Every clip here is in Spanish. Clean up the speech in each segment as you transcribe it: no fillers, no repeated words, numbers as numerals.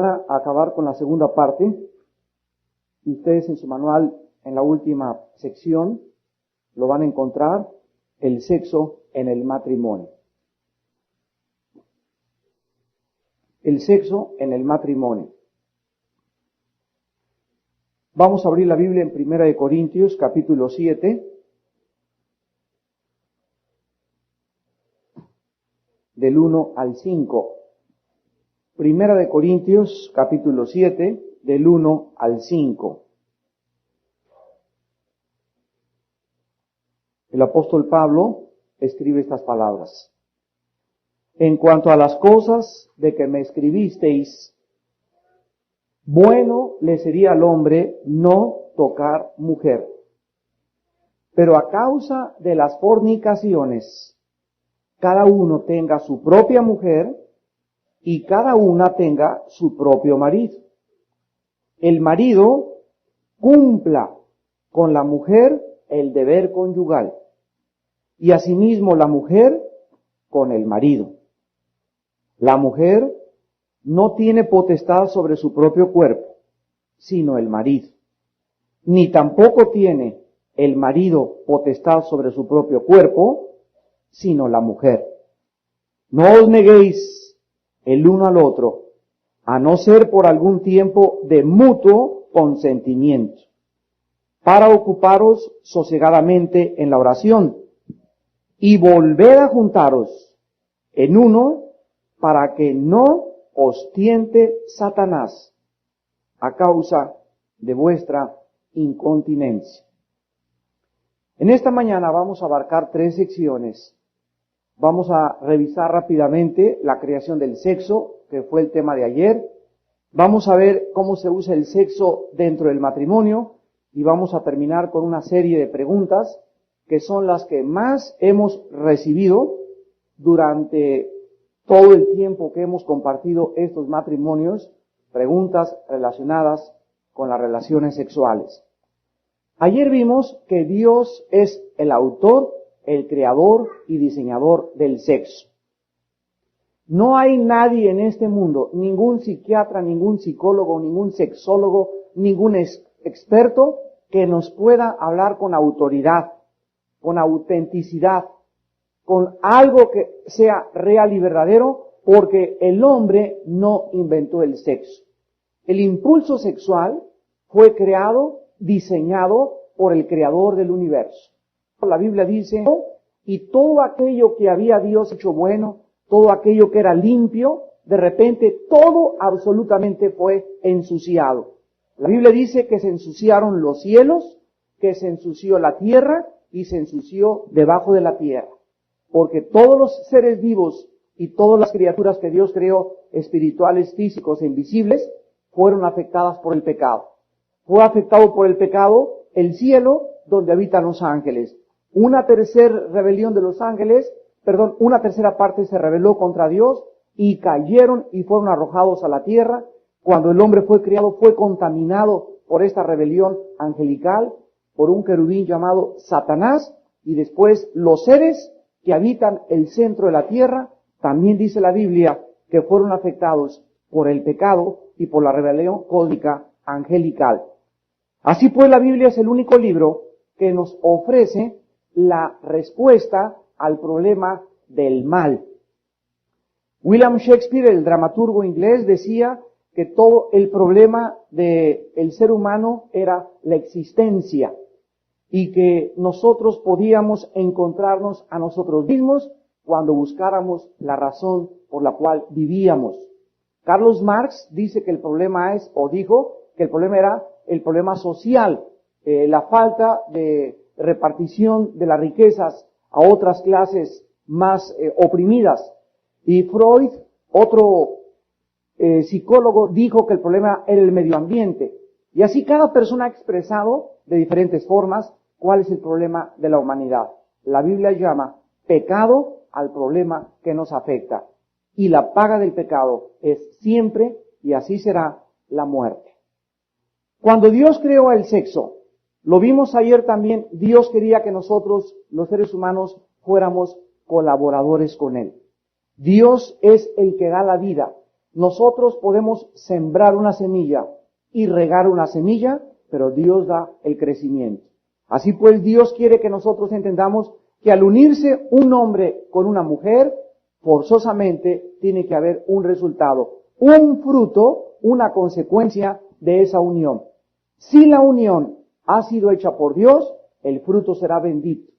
a acabar con la segunda parte. Ustedes en su manual, en la última sección, lo van a encontrar, el sexo en el matrimonio. El sexo en el matrimonio. Vamos a abrir la Biblia en 1 Corintios, capítulo 7, del 1 al 5. 1 Corintios, capítulo 7, del 1 al 5. El apóstol Pablo escribe estas palabras. En cuanto a las cosas de que me escribisteis, bueno le sería al hombre no tocar mujer. Pero a causa de las fornicaciones, cada uno tenga su propia mujer y cada una tenga su propio marido. El marido cumpla con la mujer el deber conyugal y asimismo la mujer con el marido. La mujer no tiene potestad sobre su propio cuerpo, sino el marido. Ni tampoco tiene el marido potestad sobre su propio cuerpo, sino la mujer. No os neguéis el uno al otro, a no ser por algún tiempo de mutuo consentimiento, para ocuparos sosegadamente en la oración, y volver a juntaros en uno, para que no os tiente Satanás a causa de vuestra incontinencia. En esta mañana vamos a abarcar 3 secciones. Vamos a revisar rápidamente la creación del sexo, que fue el tema de ayer. Vamos a ver cómo se usa el sexo dentro del matrimonio y vamos a terminar con una serie de preguntas que son las que más hemos recibido durante todo el tiempo que hemos compartido estos matrimonios, preguntas relacionadas con las relaciones sexuales. Ayer vimos que Dios es el autor, el creador y diseñador del sexo. No hay nadie en este mundo, ningún psiquiatra, ningún psicólogo, ningún sexólogo, ningún experto que nos pueda hablar con autoridad, con autenticidad, con algo que sea real y verdadero, porque el hombre no inventó el sexo. El impulso sexual fue creado, diseñado por el creador del universo. La Biblia dice, y todo aquello que había Dios hecho bueno, todo aquello que era limpio, de repente todo absolutamente fue ensuciado. La Biblia dice que se ensuciaron los cielos, que se ensució la tierra y se ensució debajo de la tierra. Porque todos los seres vivos y todas las criaturas que Dios creó, espirituales, físicos e invisibles, fueron afectadas por el pecado. Fue afectado por el pecado el cielo donde habitan los ángeles. Una tercera parte se rebeló contra Dios y cayeron y fueron arrojados a la tierra. Cuando el hombre fue criado, fue contaminado por esta rebelión angelical, por un querubín llamado Satanás, y después los seres que habitan el centro de la tierra, también dice la Biblia que fueron afectados por el pecado y por la rebelión cósmica angelical. Así pues, la Biblia es el único libro que nos ofrece la respuesta al problema del mal. William Shakespeare, el dramaturgo inglés, decía que todo el problema del ser humano era la existencia y que nosotros podíamos encontrarnos a nosotros mismos cuando buscáramos la razón por la cual vivíamos. Carlos Marx dice que el problema dijo que el problema era el problema social, la falta de repartición de las riquezas a otras clases más oprimidas. Y Freud, otro psicólogo, dijo que el problema era el medio ambiente. Y así cada persona ha expresado de diferentes formas cuál es el problema de la humanidad. La Biblia llama pecado al problema que nos afecta. Y la paga del pecado es siempre, y así será, la muerte. Cuando Dios creó el sexo, lo vimos ayer también, Dios quería que nosotros, los seres humanos, fuéramos colaboradores con Él. Dios es el que da la vida. Nosotros podemos sembrar una semilla y regar una semilla, pero Dios da el crecimiento. Así pues, Dios quiere que nosotros entendamos que al unirse un hombre con una mujer, forzosamente tiene que haber un resultado, un fruto, una consecuencia de esa unión. Si la unión ha sido hecha por Dios, el fruto será bendito.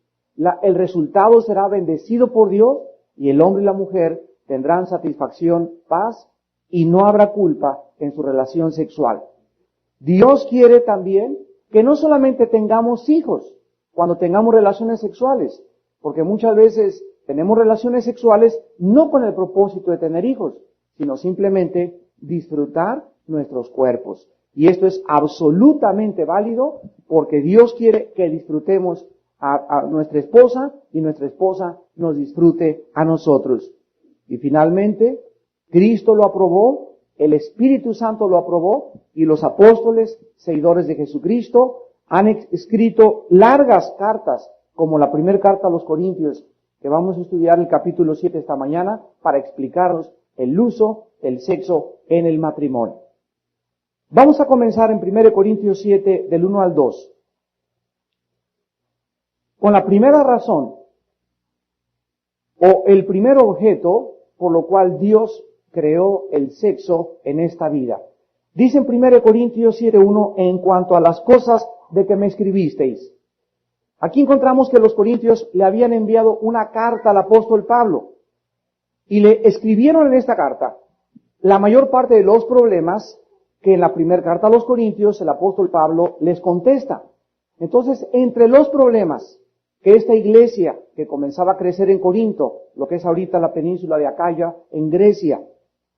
El resultado será bendecido por Dios y el hombre y la mujer tendrán satisfacción, paz y no habrá culpa en su relación sexual. Dios quiere también que no solamente tengamos hijos cuando tengamos relaciones sexuales, porque muchas veces tenemos relaciones sexuales no con el propósito de tener hijos, sino simplemente disfrutar nuestros cuerpos. Y esto es absolutamente válido porque Dios quiere que disfrutemos a nuestra esposa y nuestra esposa nos disfrute a nosotros. Y finalmente, Cristo lo aprobó, el Espíritu Santo lo aprobó y los apóstoles, seguidores de Jesucristo, han escrito largas cartas, como la primera carta a los Corintios, que vamos a estudiar el capítulo 7 esta mañana, para explicarnos el uso del sexo en el matrimonio. Vamos a comenzar en 1 Corintios 7, del 1 al 2. Con la primera razón, o el primer objeto por lo cual Dios creó el sexo en esta vida. Dice en 1 Corintios 7:1, en cuanto a las cosas de que me escribisteis. Aquí encontramos que los corintios le habían enviado una carta al apóstol Pablo y le escribieron en esta carta la mayor parte de los problemas que en la primera carta a los corintios el apóstol Pablo les contesta. Entonces, entre los problemas que esta iglesia que comenzaba a crecer en Corinto, lo que es ahorita la península de Acaya, en Grecia,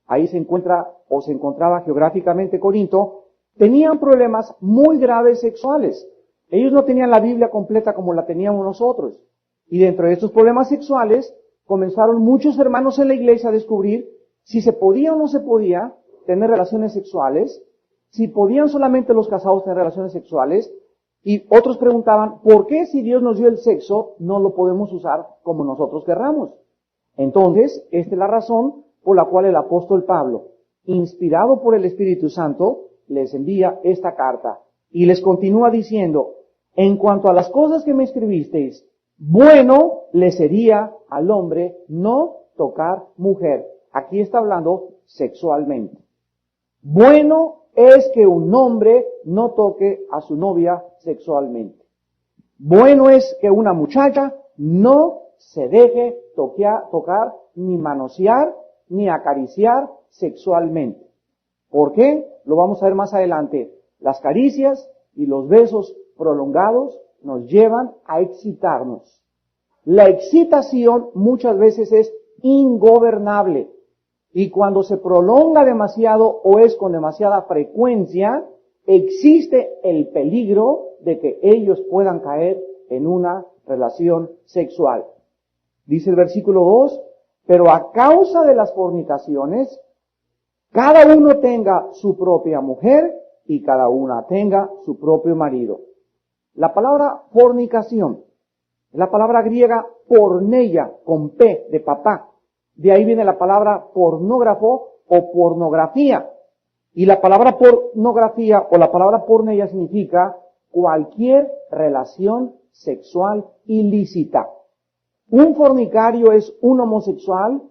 ahí se encuentra o se encontraba geográficamente Corinto, tenían problemas muy graves sexuales. Ellos no tenían la Biblia completa como la teníamos nosotros. Y dentro de estos problemas sexuales, comenzaron muchos hermanos en la iglesia a descubrir si se podía o no se podía tener relaciones sexuales, si podían solamente los casados tener relaciones sexuales, y otros preguntaban, ¿por qué si Dios nos dio el sexo, no lo podemos usar como nosotros querramos? Entonces, esta es la razón por la cual el apóstol Pablo, inspirado por el Espíritu Santo, les envía esta carta y les continúa diciendo, en cuanto a las cosas que me escribisteis, bueno le sería al hombre no tocar mujer. Aquí está hablando sexualmente. Bueno es que un hombre no toque a su novia sexualmente. Bueno es que una muchacha no se deje tocar, ni manosear, ni acariciar sexualmente. ¿Por qué? Lo vamos a ver más adelante. Las caricias y los besos prolongados nos llevan a excitarnos. La excitación muchas veces es ingobernable. Y cuando se prolonga demasiado o es con demasiada frecuencia, existe el peligro de que ellos puedan caer en una relación sexual. Dice el versículo 2, pero a causa de las fornicaciones, cada uno tenga su propia mujer y cada una tenga su propio marido. La palabra fornicación, la palabra griega porneia, con P de papá. De ahí viene la palabra pornógrafo o pornografía. Y la palabra pornografía o la palabra porneia significa cualquier relación sexual ilícita. Un fornicario es un homosexual,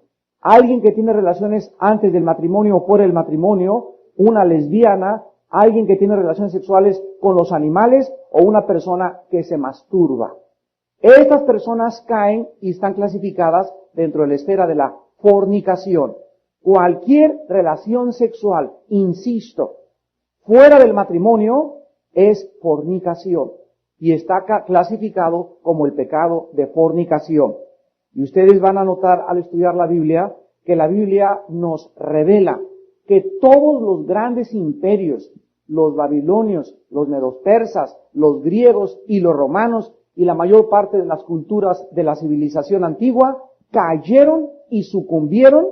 alguien que tiene relaciones antes del matrimonio o por el matrimonio, una lesbiana, alguien que tiene relaciones sexuales con los animales o una persona que se masturba. Estas personas caen y están clasificadas dentro de la esfera de la fornicación. Cualquier relación sexual, insisto, fuera del matrimonio es fornicación y está clasificado como el pecado de fornicación. Y ustedes van a notar al estudiar la Biblia que la Biblia nos revela que todos los grandes imperios, los babilonios, los medopersas, los griegos y los romanos y la mayor parte de las culturas de la civilización antigua cayeron y sucumbieron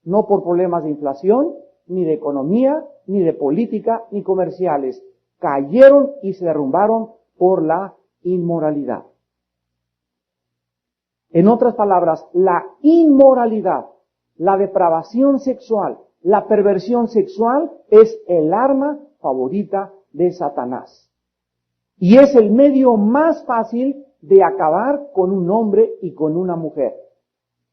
no por problemas de inflación, ni de economía, ni de política, ni comerciales. Cayeron y se derrumbaron por la inmoralidad. En otras palabras, la inmoralidad, la depravación sexual, la perversión sexual es el arma favorita de Satanás. Y es el medio más fácil de acabar con un hombre y con una mujer.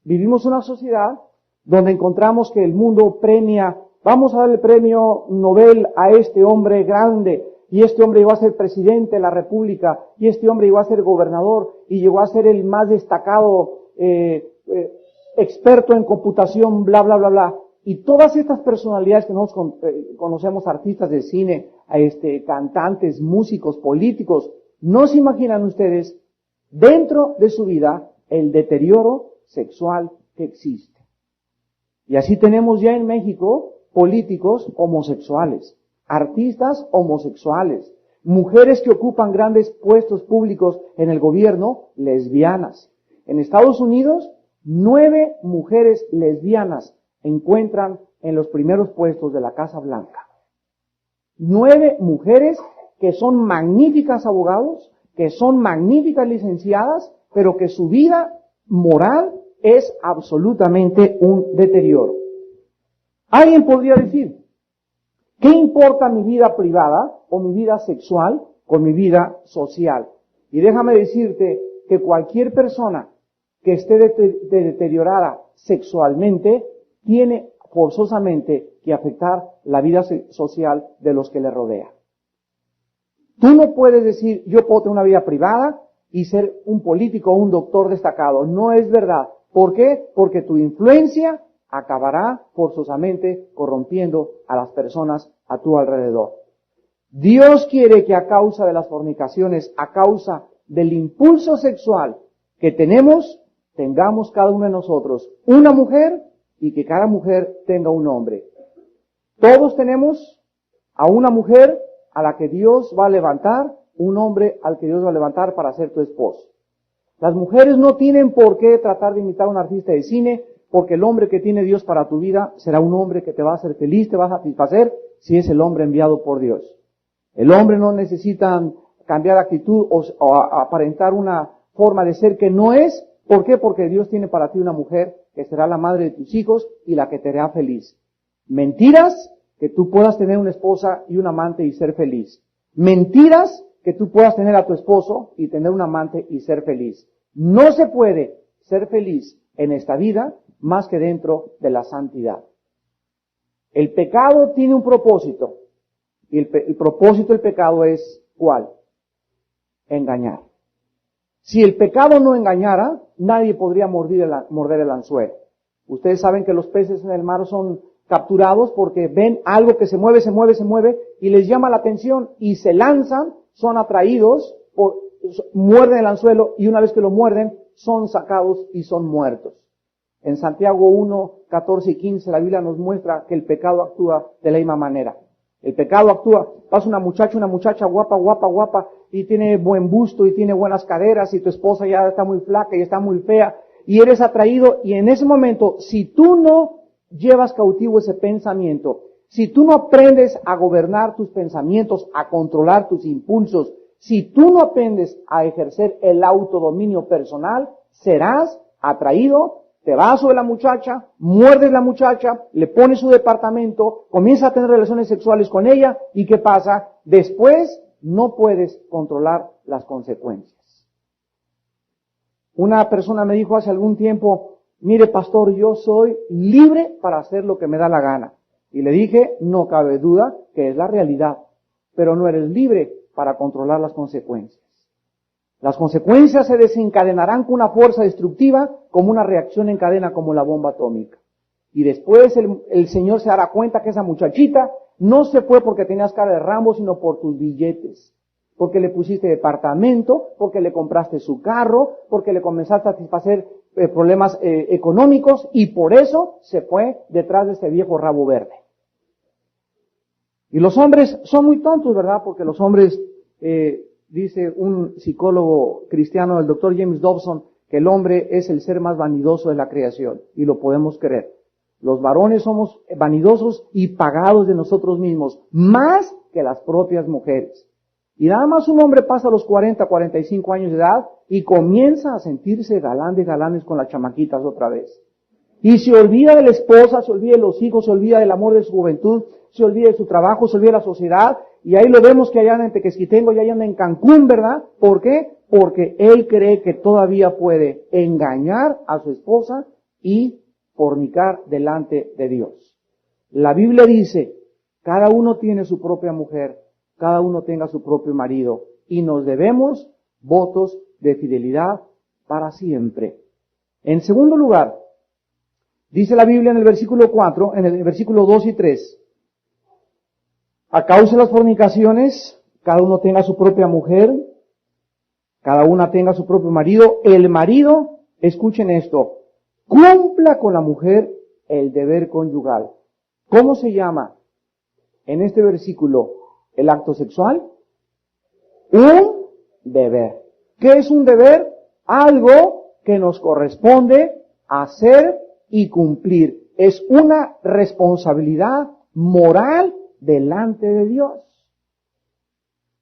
Vivimos una sociedad donde encontramos que el mundo premia, vamos a dar el premio Nobel a este hombre grande, y este hombre llegó a ser presidente de la República, y este hombre llegó a ser gobernador, y llegó a ser el más destacado experto en computación, bla, bla, bla, bla. Y todas estas personalidades que nosotros conocemos, artistas de cine, cantantes, músicos, políticos, no se imaginan ustedes dentro de su vida el deterioro sexual que existe. Y así tenemos ya en México políticos homosexuales, artistas homosexuales, mujeres que ocupan grandes puestos públicos en el gobierno, lesbianas. En Estados Unidos, 9 mujeres lesbianas encuentran en los primeros puestos de la Casa Blanca. 9 mujeres que son magníficas abogados, que son magníficas licenciadas, pero que su vida moral es absolutamente un deterioro. Alguien podría decir, ¿qué importa mi vida privada o mi vida sexual con mi vida social? Y déjame decirte que cualquier persona que esté deteriorada sexualmente tiene forzosamente que afectar la vida social de los que le rodean. Tú no puedes decir, yo puedo tener una vida privada y ser un político o un doctor destacado. No es verdad. ¿Por qué? Porque tu influencia acabará forzosamente corrompiendo a las personas a tu alrededor. Dios quiere que a causa de las fornicaciones, a causa del impulso sexual que tenemos, tengamos cada uno de nosotros una mujer y que cada mujer tenga un hombre. Todos tenemos a una mujer a la que Dios va a levantar, un hombre al que Dios va a levantar para ser tu esposo. Las mujeres no tienen por qué tratar de imitar a un artista de cine, porque el hombre que tiene Dios para tu vida será un hombre que te va a hacer feliz, te va a satisfacer, si es el hombre enviado por Dios. El hombre no necesita cambiar actitud o aparentar una forma de ser que no es. ¿Por qué? Porque Dios tiene para ti una mujer que será la madre de tus hijos y la que te hará feliz. Mentiras que tú puedas tener una esposa y un amante y ser feliz. Mentiras que tú puedas tener a tu esposo y tener un amante y ser feliz. No se puede ser feliz en esta vida más que dentro de la santidad. El pecado tiene un propósito. Y el propósito del pecado es ¿cuál? Engañar. Si el pecado no engañara, nadie podría morder el anzuelo. Ustedes saben que los peces en el mar son capturados porque ven algo que se mueve y les llama la atención y se lanzan, son atraídos, muerden el anzuelo y una vez que lo muerden, son sacados y son muertos. En Santiago 1, 14 y 15 la Biblia nos muestra que el pecado actúa de la misma manera. El pecado actúa, pasa una muchacha guapa, y tiene buen busto y tiene buenas caderas y tu esposa ya está muy flaca y está muy fea y eres atraído y en ese momento, si tú no llevas cautivo ese pensamiento, si tú no aprendes a gobernar tus pensamientos, a controlar tus impulsos, si tú no aprendes a ejercer el autodominio personal, serás atraído. Te vas sobre la muchacha, muerdes la muchacha, le pones su departamento, comienzas a tener relaciones sexuales con ella, ¿y qué pasa? Después no puedes controlar las consecuencias. Una persona me dijo hace algún tiempo, mire pastor, yo soy libre para hacer lo que me da la gana. Y le dije, no cabe duda que es la realidad, pero no eres libre para controlar las consecuencias. Las consecuencias se desencadenarán con una fuerza destructiva como una reacción en cadena como la bomba atómica. Y después el Señor se dará cuenta que esa muchachita no se fue porque tenías cara de Rambo, sino por tus billetes. Porque le pusiste departamento, porque le compraste su carro, porque le comenzaste a satisfacer problemas económicos y por eso se fue detrás de ese viejo rabo verde. Y los hombres son muy tontos, ¿verdad? Porque los hombres... dice un psicólogo cristiano, el Dr. James Dobson, que el hombre es el ser más vanidoso de la creación, y lo podemos creer. Los varones somos vanidosos y pagados de nosotros mismos, más que las propias mujeres. Y nada más un hombre pasa los 40, 45 años de edad y comienza a sentirse galán de galanes con las chamaquitas otra vez. Y se olvida de la esposa, se olvida de los hijos, se olvida del amor de su juventud, se olvida de su trabajo, se olvida de la sociedad. Y ahí lo vemos que allá en Tequesquitengo, ya anda en Cancún, ¿verdad? ¿Por qué? Porque él cree que todavía puede engañar a su esposa y fornicar delante de Dios. La Biblia dice, cada uno tiene su propia mujer, cada uno tenga su propio marido, y nos debemos votos de fidelidad para siempre. En segundo lugar, dice la Biblia en el versículo 4, en el versículo 2 y 3, a causa de las fornicaciones, cada uno tenga su propia mujer, cada una tenga su propio marido. El marido, escuchen esto, cumpla con la mujer el deber conyugal. ¿Cómo se llama en este versículo el acto sexual? Un deber. ¿Qué es un deber? Algo que nos corresponde hacer y cumplir. Es una responsabilidad moral delante de Dios.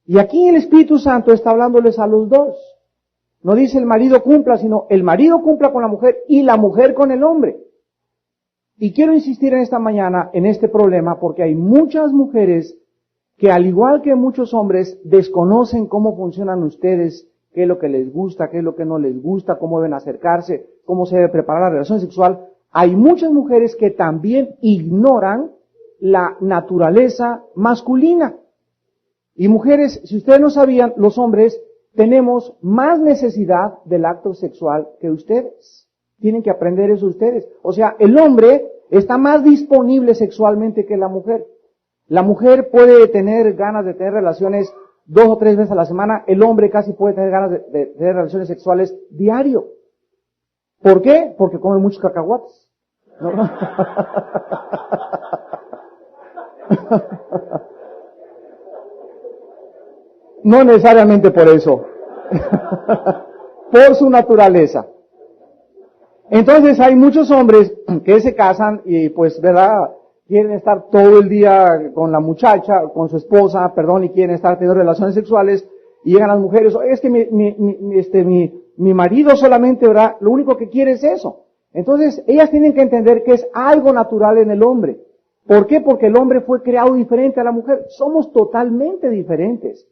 Y aquí el Espíritu Santo está hablándoles a los dos. No dice el marido cumpla, sino el marido cumpla con la mujer y la mujer con el hombre. Y quiero insistir en esta mañana en este problema porque hay muchas mujeres que, al igual que muchos hombres, desconocen cómo funcionan ustedes, qué es lo que les gusta, qué es lo que no les gusta, cómo deben acercarse, cómo se debe preparar la relación sexual. Hay muchas mujeres que también ignoran la naturaleza masculina. Y mujeres, si ustedes no sabían, los hombres tenemos más necesidad del acto sexual que ustedes. Tienen que aprender eso ustedes. O sea, el hombre está más disponible sexualmente que la mujer. La mujer puede tener ganas de tener relaciones 2 o 3 veces a la semana. El hombre casi puede tener ganas de tener relaciones sexuales diario. ¿Por qué? Porque come muchos cacahuates. ¿No? No necesariamente por eso. Por su naturaleza. Entonces hay muchos hombres que se casan y pues, ¿verdad? Quieren estar todo el día con la muchacha, con su esposa, y quieren estar teniendo relaciones sexuales y llegan las mujeres, es que mi marido solamente, ¿verdad? Lo único que quiere es eso. Entonces ellas tienen que entender que es algo natural en el hombre. ¿Por qué? Porque el hombre fue creado diferente a la mujer. Somos totalmente diferentes.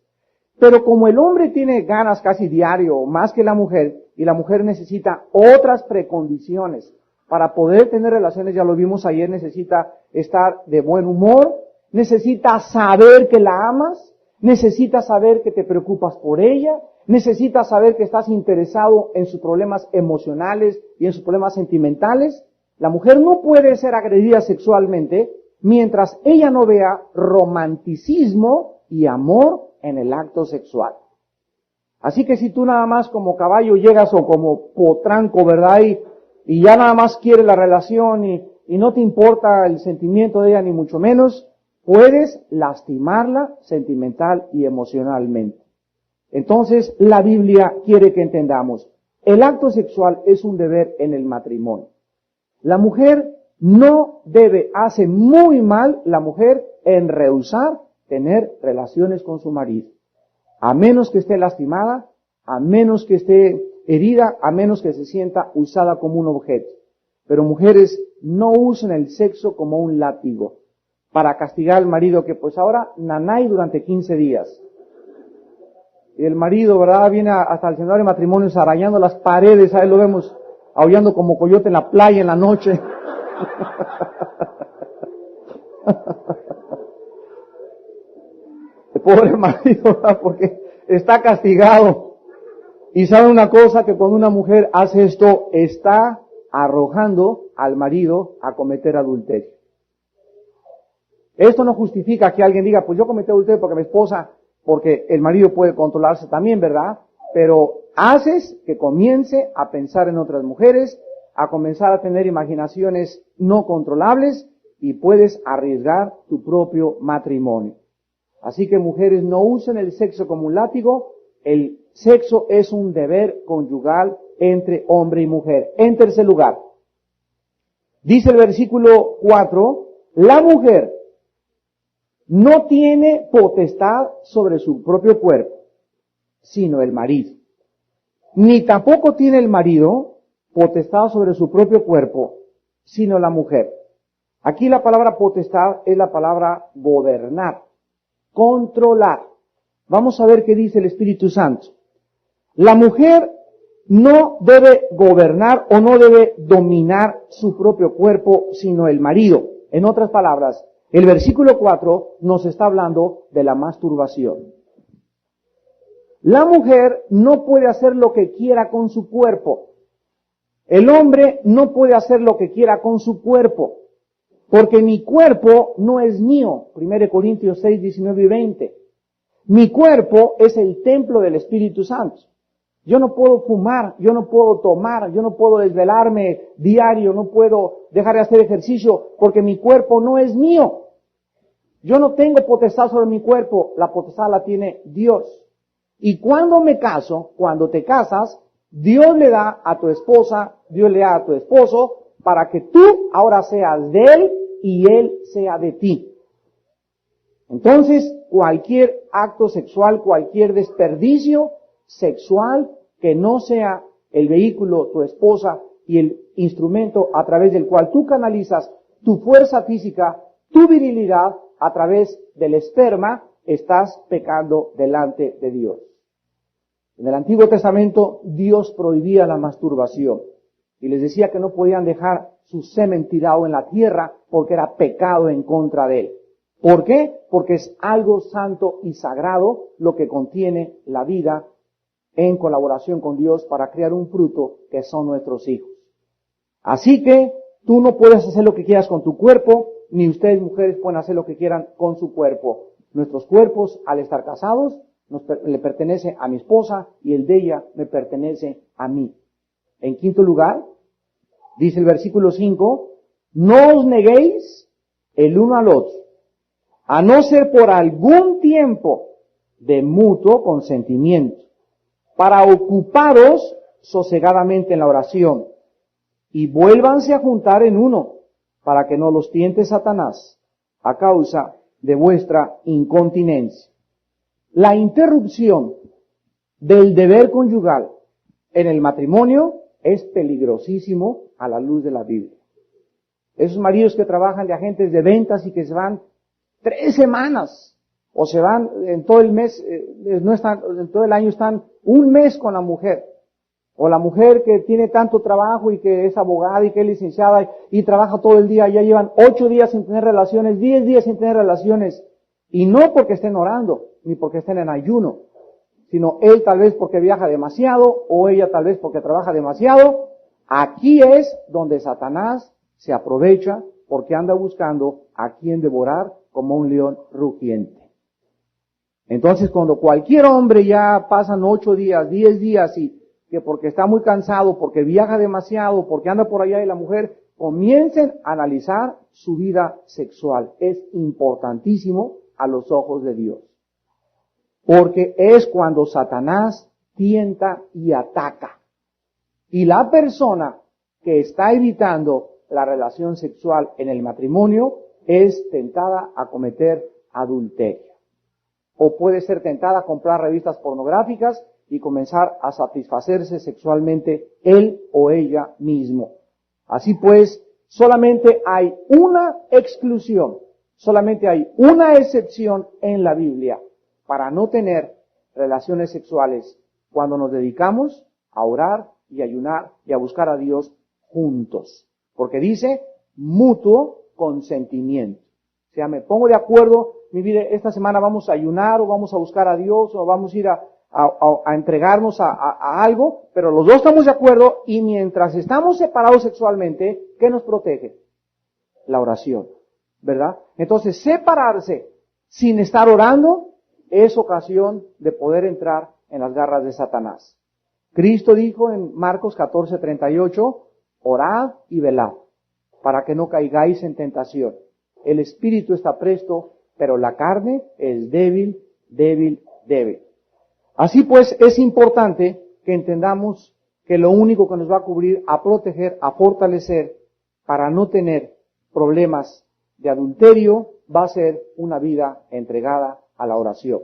Pero como el hombre tiene ganas casi diario, más que la mujer, y la mujer necesita otras precondiciones para poder tener relaciones, ya lo vimos ayer, necesita estar de buen humor, necesita saber que la amas, necesita saber que te preocupas por ella, necesita saber que estás interesado en sus problemas emocionales y en sus problemas sentimentales. La mujer no puede ser agredida sexualmente mientras ella no vea romanticismo y amor en el acto sexual. Así que si tú nada más como caballo llegas o como potranco, ¿verdad? Y ya nada más quieres la relación y no te importa el sentimiento de ella ni mucho menos, puedes lastimarla sentimental y emocionalmente. Entonces la Biblia quiere que entendamos, el acto sexual es un deber en el matrimonio. La mujer no debe, hace muy mal la mujer en rehusar tener relaciones con su marido. A menos que esté lastimada, a menos que esté herida, a menos que se sienta usada como un objeto. Pero mujeres, no usen el sexo como un látigo para castigar al marido que pues ahora nanay durante 15 días. Y el marido, ¿verdad? Viene hasta el seminario de matrimonios arañando las paredes, ahí lo vemos aullando como coyote en la playa en la noche. El pobre marido, ¿verdad? Porque está castigado. Y sabe una cosa, que cuando una mujer hace esto, está arrojando al marido a cometer adulterio. Esto no justifica que alguien diga, pues yo cometí adulterio porque mi esposa, porque el marido puede controlarse también, ¿verdad? Pero haces que comience a pensar en otras mujeres, a comenzar a tener imaginaciones no controlables y puedes arriesgar tu propio matrimonio. Así que mujeres, no usen el sexo como un látigo. El sexo es un deber conyugal entre hombre y mujer. En tercer lugar, dice el versículo 4, la mujer no tiene potestad sobre su propio cuerpo, sino el marido. Ni tampoco tiene el marido potestad sobre su propio cuerpo, sino la mujer. Aquí la palabra potestad es la palabra gobernar, controlar. Vamos a ver qué dice el Espíritu Santo. La mujer no debe gobernar o no debe dominar su propio cuerpo, sino el marido. En otras palabras, el versículo 4 nos está hablando de la masturbación. La mujer no puede hacer lo que quiera con su cuerpo. El hombre no puede hacer lo que quiera con su cuerpo, porque mi cuerpo no es mío. 1 Corintios 6, 19 y 20. Mi cuerpo es el templo del Espíritu Santo. Yo no puedo fumar, yo no puedo tomar, yo no puedo desvelarme diario, no puedo dejar de hacer ejercicio, porque mi cuerpo no es mío. Yo no tengo potestad sobre mi cuerpo, la potestad la tiene Dios. Y cuando me caso, cuando te casas, Dios le da a tu esposa, Dios le da a tu esposo, para que tú ahora seas de él y él sea de ti. Entonces, cualquier acto sexual, cualquier desperdicio sexual que no sea el vehículo, tu esposa, y el instrumento a través del cual tú canalizas tu fuerza física, tu virilidad, a través del esperma, estás pecando delante de Dios. En el Antiguo Testamento, Dios prohibía la masturbación y les decía que no podían dejar su semen tirado en la tierra porque era pecado en contra de él. ¿Por qué? Porque es algo santo y sagrado lo que contiene la vida en colaboración con Dios para crear un fruto que son nuestros hijos. Así que tú no puedes hacer lo que quieras con tu cuerpo, ni ustedes mujeres pueden hacer lo que quieran con su cuerpo. Nuestros cuerpos, al estar casados, le pertenece a mi esposa y el de ella me pertenece a mí. En quinto lugar, dice el versículo 5, no os neguéis el uno al otro, a no ser por algún tiempo de mutuo consentimiento, para ocuparos sosegadamente en la oración, y vuélvanse a juntar en uno, para que no los tiente Satanás a causa de vuestra incontinencia. La interrupción del deber conyugal en el matrimonio es peligrosísimo a la luz de la Biblia. Esos maridos que trabajan de agentes de ventas y que se van 3 semanas o se van en todo el mes, no están, en todo el año están un mes con la mujer. O la mujer que tiene tanto trabajo y que es abogada y que es licenciada y trabaja todo el día, ya llevan 8 días sin tener relaciones, 10 días sin tener relaciones. Y no porque estén orando, ni porque estén en ayuno, sino él tal vez porque viaja demasiado, o ella tal vez porque trabaja demasiado. Aquí es donde Satanás se aprovecha porque anda buscando a quien devorar como un león rugiente. Entonces cuando cualquier hombre ya pasan 8 días, 10 días y que porque está muy cansado, porque viaja demasiado, porque anda por allá y la mujer, comiencen a analizar su vida sexual. Es importantísimo a los ojos de Dios. Porque es cuando Satanás tienta y ataca. Y la persona que está evitando la relación sexual en el matrimonio es tentada a cometer adulterio. O puede ser tentada a comprar revistas pornográficas y comenzar a satisfacerse sexualmente él o ella mismo. Así pues, solamente hay una exclusión, solamente hay una excepción en la Biblia para no tener relaciones sexuales cuando nos dedicamos a orar y ayunar y a buscar a Dios juntos. Porque dice mutuo consentimiento. O sea, me pongo de acuerdo, mi vida, esta semana vamos a ayunar o vamos a buscar a Dios o vamos a ir a entregarnos a algo, pero los dos estamos de acuerdo y mientras estamos separados sexualmente, ¿qué nos protege? La oración, ¿verdad? Entonces, separarse sin estar orando es ocasión de poder entrar en las garras de Satanás. Cristo dijo en Marcos 14:38, orad y velad, para que no caigáis en tentación. El espíritu está presto, pero la carne es débil, débil, débil. Así pues, es importante que entendamos que lo único que nos va a cubrir, a proteger, a fortalecer, para no tener problemas de adulterio, va a ser una vida entregada a la oración.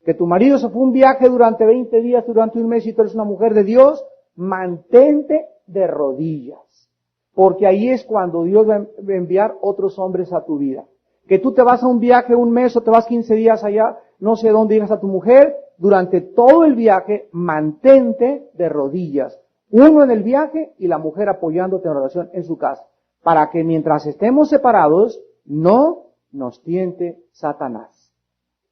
Que tu marido se fue un viaje durante 20 días, durante un mes y tú eres una mujer de Dios, mantente de rodillas. porque ahí es cuando Dios va a enviar otros hombres a tu vida. Que tú te vas a un viaje un mes o te vas 15 días allá, no sé dónde llegas a tu mujer, durante todo el viaje mantente de rodillas. Uno en el viaje y la mujer apoyándote en oración en su casa. Para que mientras estemos separados, no nos tiente Satanás.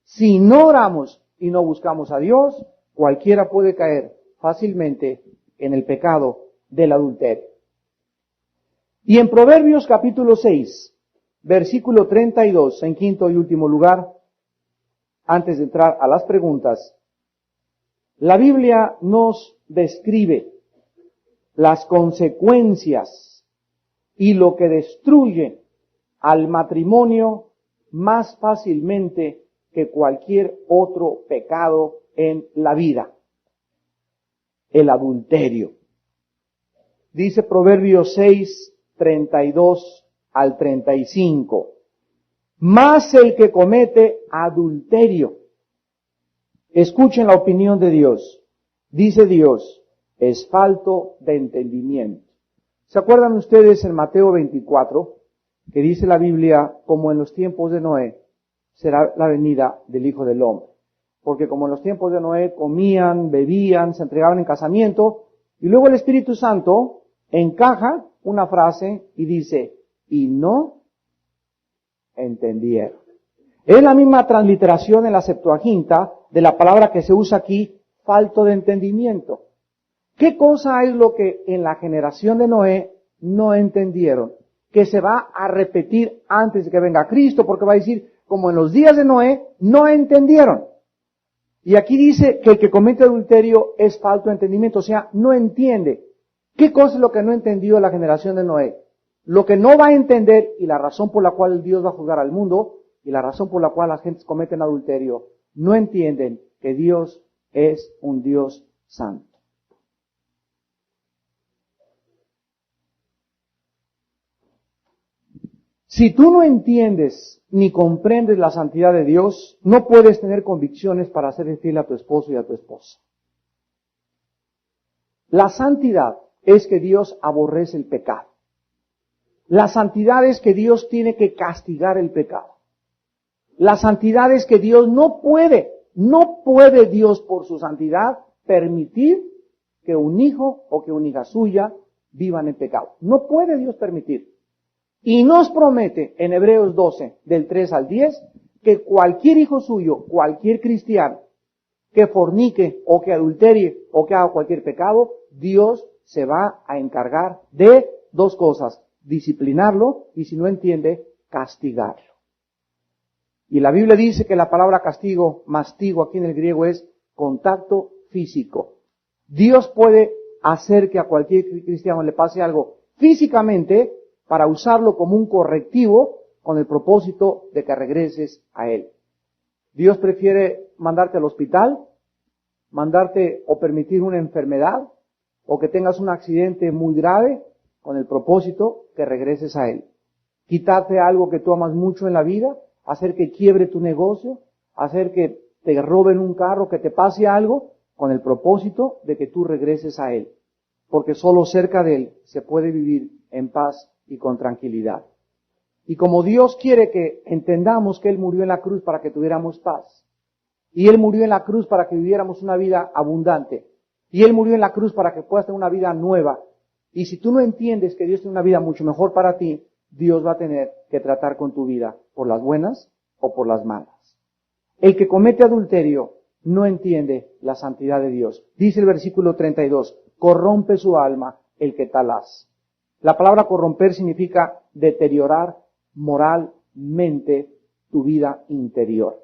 Si no oramos y no buscamos a Dios, cualquiera puede caer fácilmente en el pecado del adulterio. Y en Proverbios capítulo 6, versículo 32, en quinto y último lugar, antes de entrar a las preguntas, la Biblia nos describe las consecuencias y lo que destruye al matrimonio más fácilmente que cualquier otro pecado en la vida: el adulterio. Dice Proverbios 6, 32 al 35. Más el que comete adulterio. Escuchen la opinión de Dios. Dice Dios, es falto de entendimiento. ¿Se acuerdan ustedes en Mateo 24, que dice la Biblia, como en los tiempos de Noé, será la venida del Hijo del Hombre? Porque como en los tiempos de Noé comían, bebían, se entregaban en casamiento, y luego el Espíritu Santo encaja una frase y dice, y no entendieron. Es la misma transliteración en la Septuaginta de la palabra que se usa aquí, falto de entendimiento. ¿Qué cosa es lo que en la generación de Noé no entendieron? Que se va a repetir antes de que venga Cristo, porque va a decir, como en los días de Noé, no entendieron. Y aquí dice que el que comete adulterio es falto de entendimiento, o sea, no entiende. ¿Qué cosa es lo que no entendió la generación de Noé? Lo que no va a entender, y la razón por la cual Dios va a juzgar al mundo, y la razón por la cual las gentes cometen adulterio, no entienden que Dios es un Dios santo. Si tú no entiendes ni comprendes la santidad de Dios, no puedes tener convicciones para ser fiel a tu esposo y a tu esposa. La santidad es que Dios aborrece el pecado. La santidad es que Dios tiene que castigar el pecado. La santidad es que Dios no puede Dios por su santidad permitir que un hijo o que una hija suya vivan en pecado. No puede Dios permitir. Y nos promete en Hebreos 12, del 3 al 10, que cualquier hijo suyo, cualquier cristiano, que fornique o que adulterie o que haga cualquier pecado, Dios se va a encargar de dos cosas: disciplinarlo y, si no entiende, castigarlo. Y la Biblia dice que la palabra castigo, mastigo aquí en el griego, es contacto físico. Dios puede hacer que a cualquier cristiano le pase algo físicamente para usarlo como un correctivo con el propósito de que regreses a Él. Dios prefiere mandarte al hospital, mandarte o permitir una enfermedad, o que tengas un accidente muy grave con el propósito que regreses a Él. Quitarte algo que tú amas mucho en la vida, hacer que quiebre tu negocio, hacer que te roben un carro, que te pase algo, con el propósito de que tú regreses a Él. Porque solo cerca de Él se puede vivir en paz y con tranquilidad. Y como Dios quiere que entendamos que Él murió en la cruz para que tuviéramos paz, y Él murió en la cruz para que viviéramos una vida abundante, y Él murió en la cruz para que puedas tener una vida nueva, y si tú no entiendes que Dios tiene una vida mucho mejor para ti, Dios va a tener que tratar con tu vida por las buenas o por las malas. El que comete adulterio no entiende la santidad de Dios. Dice el versículo 32, corrompe su alma el que tal hace. La palabra corromper significa deteriorar moralmente tu vida interior.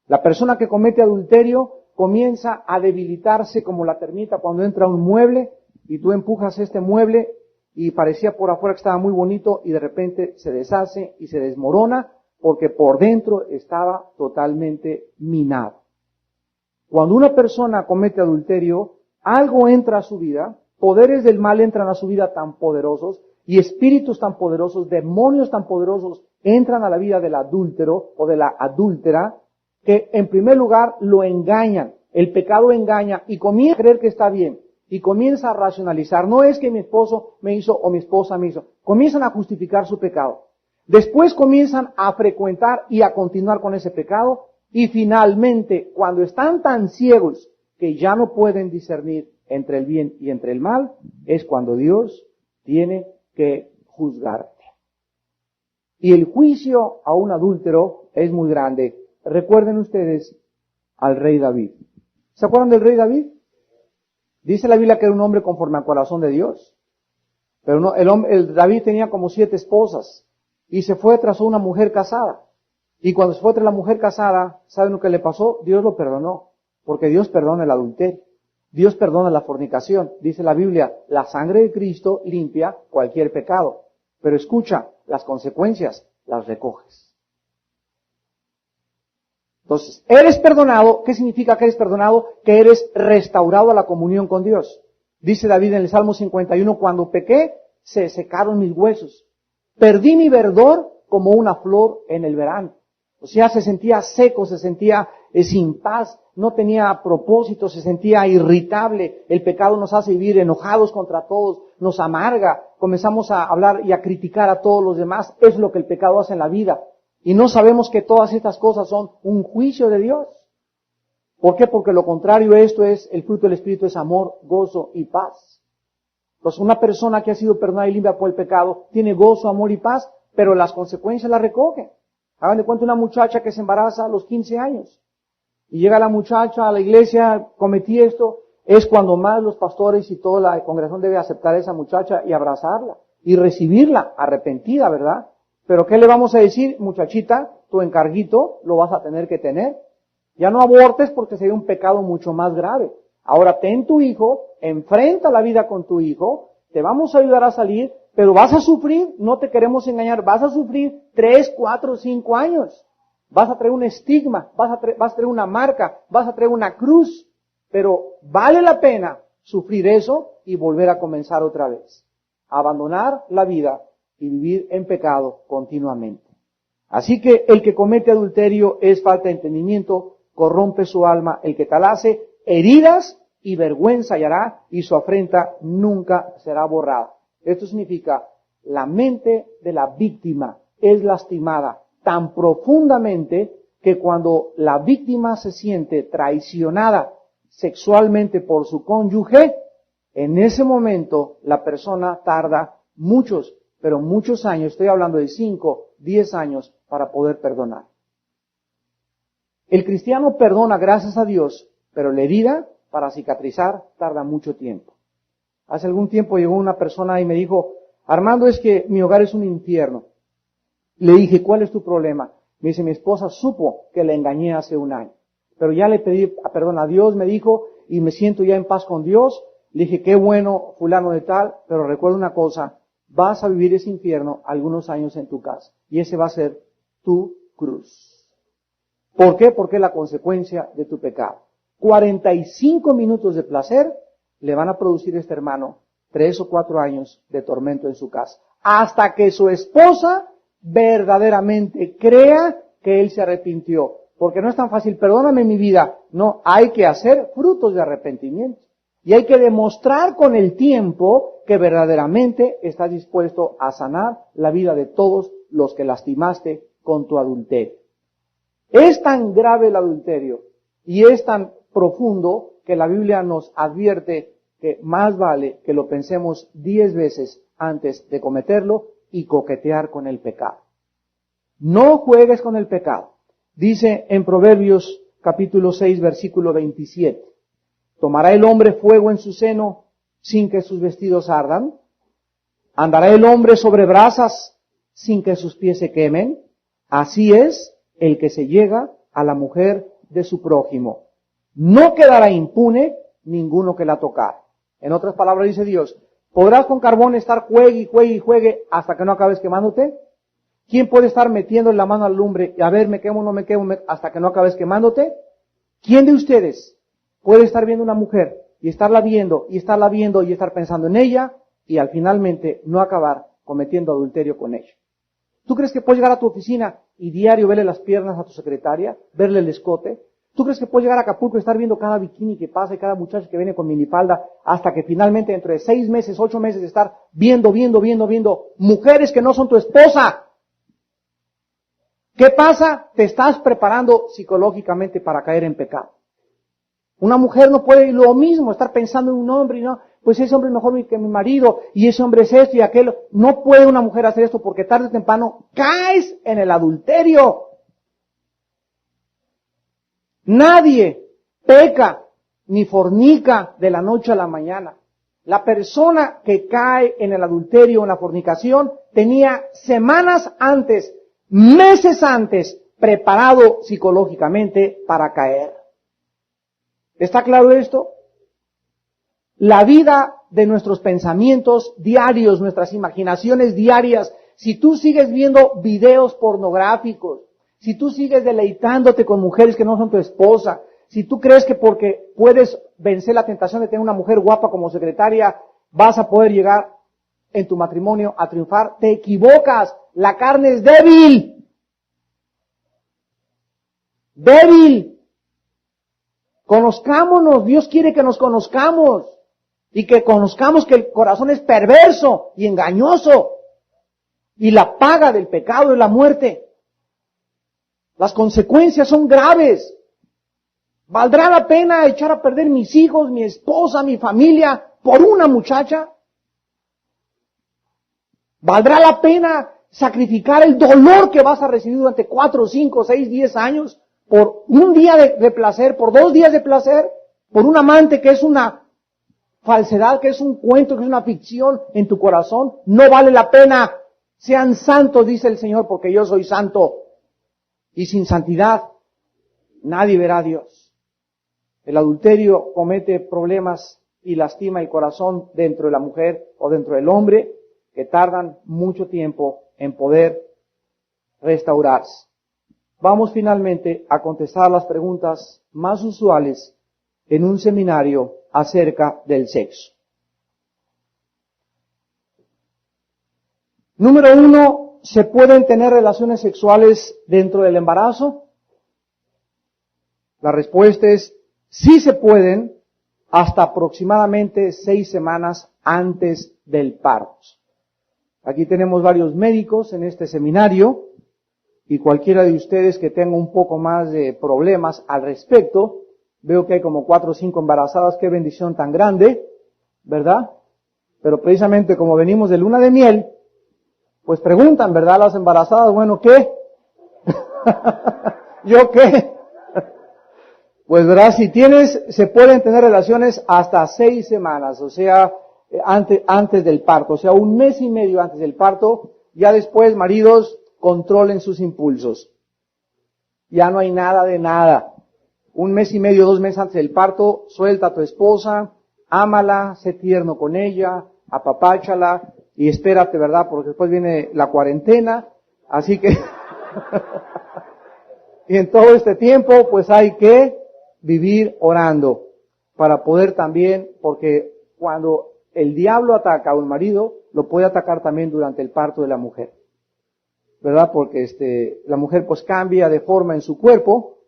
La persona que comete adulterio comienza a debilitarse como la termita cuando entra a un mueble y tú empujas este mueble y parecía por afuera que estaba muy bonito y de repente se deshace y se desmorona porque por dentro estaba totalmente minado. Cuando una persona comete adulterio, algo entra a su vida, poderes del mal entran a su vida tan poderosos y espíritus tan poderosos, demonios tan poderosos entran a la vida del adúltero o de la adúltera que en primer lugar lo engañan. El pecado engaña y comienza a creer que está bien. y comienza a racionalizar. No es que mi esposo me hizo o mi esposa me hizo. Comienzan a justificar su pecado. Después comienzan a frecuentar y a continuar con ese pecado. Y finalmente, cuando están tan ciegos que ya no pueden discernir entre el bien y entre el mal, es cuando Dios tiene que juzgarte. Y el juicio a un adúltero es muy grande. Recuerden ustedes al rey David. ¿Se acuerdan del rey David? Dice la Biblia que era un hombre conforme al corazón de Dios. Pero no, el David tenía como 7 esposas y se fue tras una mujer casada. Y cuando se fue tras la mujer casada, ¿saben lo que le pasó? Dios lo perdonó, porque Dios perdona el adulterio. Dios perdona la fornicación. Dice la Biblia, la sangre de Cristo limpia cualquier pecado. Pero escucha, las consecuencias las recoges. Entonces, eres perdonado. ¿Qué significa que eres perdonado? Que eres restaurado a la comunión con Dios. Dice David en el Salmo 51, cuando pequé, se secaron mis huesos. Perdí mi verdor como una flor en el verano. O sea, se sentía seco, se sentía sin paz, no tenía propósito, se sentía irritable. El pecado nos hace vivir enojados contra todos, nos amarga. Comenzamos a hablar y a criticar a todos los demás. Es lo que el pecado hace en la vida. Y no sabemos que todas estas cosas son un juicio de Dios. ¿Por qué? Porque lo contrario de esto es, el fruto del Espíritu es amor, gozo y paz. Entonces, una persona que ha sido perdonada y limpia por el pecado tiene gozo, amor y paz, pero las consecuencias las recoge. Hagan de cuenta una muchacha que se embaraza a los 15 años. Y llega la muchacha a la iglesia, cometí esto. Es cuando más los pastores y toda la congregación debe aceptar a esa muchacha y abrazarla. Y recibirla arrepentida, ¿verdad? Pero ¿qué le vamos a decir? Muchachita, tu encarguito lo vas a tener que tener. Ya no abortes porque sería un pecado mucho más grave. Ahora ten tu hijo, enfrenta la vida con tu hijo, te vamos a ayudar a salir, pero vas a sufrir, no te queremos engañar, vas a sufrir 3, 4, 5 años. Vas a traer un estigma, vas a traer una marca, vas a traer una cruz, pero vale la pena sufrir eso y volver a comenzar otra vez. Abandonar la vida y vivir en pecado continuamente. Así que el que comete adulterio es falta de entendimiento, corrompe su alma, el que tal hace heridas y vergüenza hallará y su afrenta nunca será borrada. Esto significa, la mente de la víctima es lastimada tan profundamente que cuando la víctima se siente traicionada sexualmente por su cónyuge, en ese momento la persona tarda muchos años, estoy hablando de 5, 10 años, para poder perdonar. El cristiano perdona gracias a Dios, pero la herida para cicatrizar tarda mucho tiempo. Hace algún tiempo llegó una persona y me dijo, Armando, es que mi hogar es un infierno. Le dije, ¿cuál es tu problema? Me dice, mi esposa supo que la engañé hace 1 año, pero ya le pedí perdón a Dios, me dijo, y me siento ya en paz con Dios. Le dije, qué bueno, fulano de tal, pero recuerda una cosa, vas a vivir ese infierno algunos años en tu casa, y ese va a ser tu cruz. ¿Por qué? Porque es la consecuencia de tu pecado. 45 minutos de placer le van a producir a este hermano 3 o 4 años de tormento en su casa, hasta que su esposa verdaderamente crea que él se arrepintió. Porque no es tan fácil, perdóname mi vida. No, hay que hacer frutos de arrepentimiento. Y hay que demostrar con el tiempo que verdaderamente estás dispuesto a sanar la vida de todos los que lastimaste con tu adulterio. Es tan grave el adulterio y es tan profundo que la Biblia nos advierte que más vale que lo pensemos 10 veces antes de cometerlo y coquetear con el pecado. No juegues con el pecado. Dice en Proverbios capítulo 6 versículo 27. ¿Tomará el hombre fuego en su seno sin que sus vestidos ardan? ¿Andará el hombre sobre brasas sin que sus pies se quemen? Así es el que se llega a la mujer de su prójimo. No quedará impune ninguno que la tocar. En otras palabras dice Dios, ¿podrás con carbón estar juegue y juegue y juegue hasta que no acabes quemándote? ¿Quién puede estar metiendo la mano a la lumbre y a ver, me quemo o no me quemo hasta que no acabes quemándote? ¿Quién de ustedes puede estar viendo una mujer y estarla viendo y estarla viendo y estar pensando en ella y al finalmente no acabar cometiendo adulterio con ella? ¿Tú crees que puedes llegar a tu oficina y diario verle las piernas a tu secretaria, verle el escote? ¿Tú crees que puedes llegar a Acapulco y estar viendo cada bikini que pasa y cada muchacha que viene con minifalda hasta que finalmente dentro de 6 meses, 8 meses estar viendo mujeres que no son tu esposa? ¿Qué pasa? Te estás preparando psicológicamente para caer en pecado. Una mujer no puede lo mismo, estar pensando en un hombre y no, pues ese hombre es mejor que mi marido y ese hombre es esto y aquello. No puede una mujer hacer esto porque tarde o temprano caes en el adulterio. Nadie peca ni fornica de la noche a la mañana. La persona que cae en el adulterio o en la fornicación tenía semanas antes, meses antes, preparado psicológicamente para caer. ¿Está claro esto? La vida de nuestros pensamientos diarios, nuestras imaginaciones diarias, si tú sigues viendo videos pornográficos, si tú sigues deleitándote con mujeres que no son tu esposa, si tú crees que porque puedes vencer la tentación de tener una mujer guapa como secretaria, vas a poder llegar en tu matrimonio a triunfar, te equivocas. La carne es débil. Débil. Conozcámonos. Dios quiere que nos conozcamos. Y que conozcamos que el corazón es perverso y engañoso. Y la paga del pecado es la muerte. Las consecuencias son graves. ¿Valdrá la pena echar a perder mis hijos, mi esposa, mi familia por una muchacha? ¿Valdrá la pena sacrificar el dolor que vas a recibir durante 4, 5, 6, 10 años por un día de placer, por 2 días de placer, por un amante que es una falsedad, que es un cuento, que es una ficción en tu corazón? No vale la pena. Sean santos, dice el Señor, porque yo soy santo. Y sin santidad nadie verá a Dios. El adulterio comete problemas y lastima el corazón dentro de la mujer o dentro del hombre que tardan mucho tiempo en poder restaurarse. Vamos finalmente a contestar las preguntas más usuales en un seminario acerca del sexo. Número 1, ¿se pueden tener relaciones sexuales dentro del embarazo? La respuesta es sí se pueden hasta aproximadamente 6 semanas antes del parto. Aquí tenemos varios médicos en este seminario y cualquiera de ustedes que tenga un poco más de problemas al respecto, veo que hay como 4 o 5 embarazadas, qué bendición tan grande, ¿verdad? Pero precisamente como venimos de luna de miel, pues preguntan, ¿verdad? Las embarazadas, bueno, ¿qué? ¿Yo qué? Pues verás, si se pueden tener relaciones hasta 6 semanas, o sea, antes del parto, o sea, 1 mes y medio antes del parto. Ya después, maridos, controlen sus impulsos. Ya no hay nada de nada. 1 mes y medio, 2 meses antes del parto, suelta a tu esposa, ámala, sé tierno con ella, apapáchala y espérate, ¿verdad? Porque después viene la cuarentena, así que y en todo este tiempo, pues hay que vivir orando para poder también, porque cuando el diablo ataca a un marido, lo puede atacar también durante el parto de la mujer, ¿verdad? Porque la mujer pues cambia de forma en su cuerpo,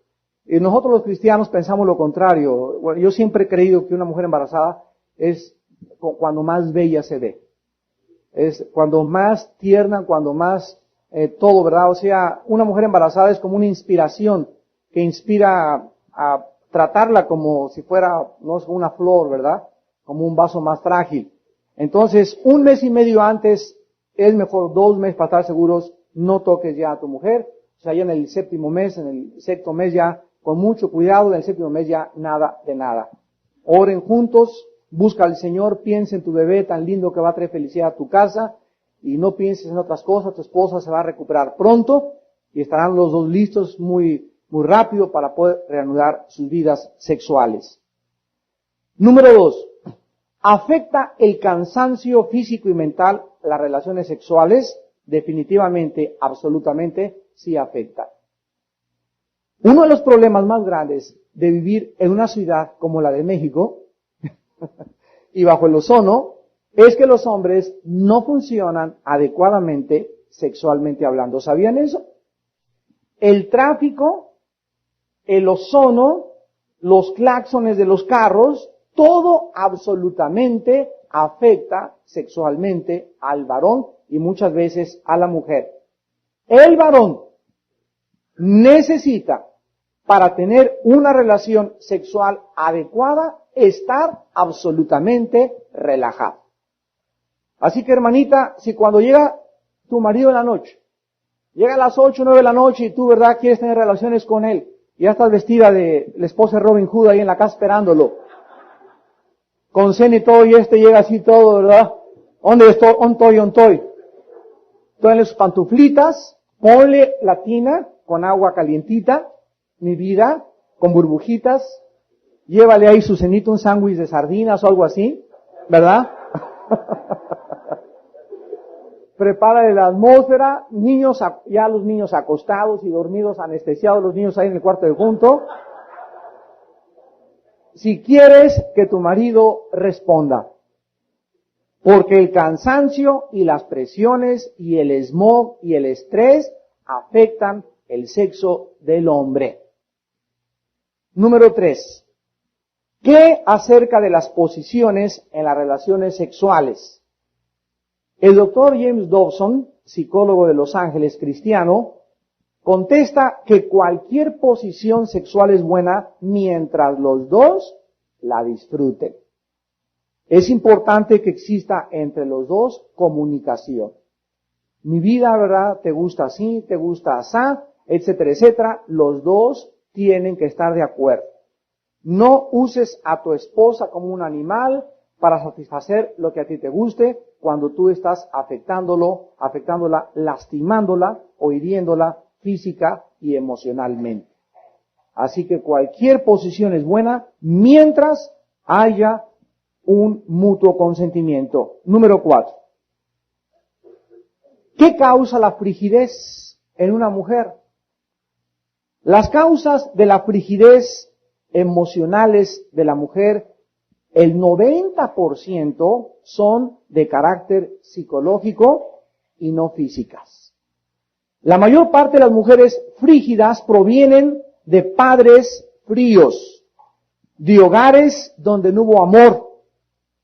y nosotros los cristianos pensamos lo contrario. Bueno, yo siempre he creído que una mujer embarazada es cuando más bella se ve, es cuando más tierna, cuando más todo, ¿verdad? O sea, una mujer embarazada es como una inspiración que inspira a tratarla como si fuera, no es una flor, ¿verdad? Como un vaso más frágil. Entonces, 1 mes y medio antes, es mejor 2 meses para estar seguros, no toques ya a tu mujer. O sea, ya en el 7º mes, en el 6º mes ya, con mucho cuidado, en el 7º mes ya nada de nada. Oren juntos, busca al Señor, piensa en tu bebé tan lindo que va a traer felicidad a tu casa, y no pienses en otras cosas. Tu esposa se va a recuperar pronto, y estarán los dos listos muy rápido para poder reanudar sus vidas sexuales. Número 2. ¿Afecta el cansancio físico y mental las relaciones sexuales? Definitivamente, absolutamente, sí afecta. Uno de los problemas más grandes de vivir en una ciudad como la de México y bajo el ozono es que los hombres no funcionan adecuadamente sexualmente hablando. ¿Sabían eso? El tráfico el ozono, los claxones de los carros, todo absolutamente afecta sexualmente al varón y muchas veces a la mujer. El varón necesita, para tener una relación sexual adecuada, estar absolutamente relajado. Así que, hermanita, si cuando llega tu marido en la noche, llega a las 8 o 9 de la noche y tú, ¿verdad?, quieres tener relaciones con él, y ya estás vestida de la esposa de Robin Hood ahí en la casa esperándolo, con cena y todo, y llega así todo, ¿verdad? ¿Dónde estoy? ¿Ontoy? Ponle sus pantuflitas, ponle la tina con agua calientita, mi vida, con burbujitas, llévale ahí su cenito, un sándwich de sardinas o algo así, ¿verdad? Prepárale la atmósfera, ya los niños acostados y dormidos, anestesiados, los niños ahí en el cuarto de junto. Si quieres que tu marido responda, porque el cansancio y las presiones y el smog y el estrés afectan el sexo del hombre. Número 3. ¿Qué acerca de las posiciones en las relaciones sexuales? El doctor James Dobson, psicólogo de Los Ángeles cristiano, contesta que cualquier posición sexual es buena mientras los dos la disfruten. Es importante que exista entre los dos comunicación. Mi vida, ¿verdad? ¿Te gusta así? ¿Te gusta asá? Etcétera, etcétera. Los dos tienen que estar de acuerdo. No uses a tu esposa como un animal para satisfacer lo que a ti te guste cuando tú estás afectándola, lastimándola o hiriéndola física y emocionalmente. Así que cualquier posición es buena mientras haya un mutuo consentimiento. Número 4. ¿Qué causa la frigidez en una mujer? Las causas de la frigidez emocionales de la mujer, el 90% son de carácter psicológico y no físicas. La mayor parte de las mujeres frígidas provienen de padres fríos, de hogares donde no hubo amor,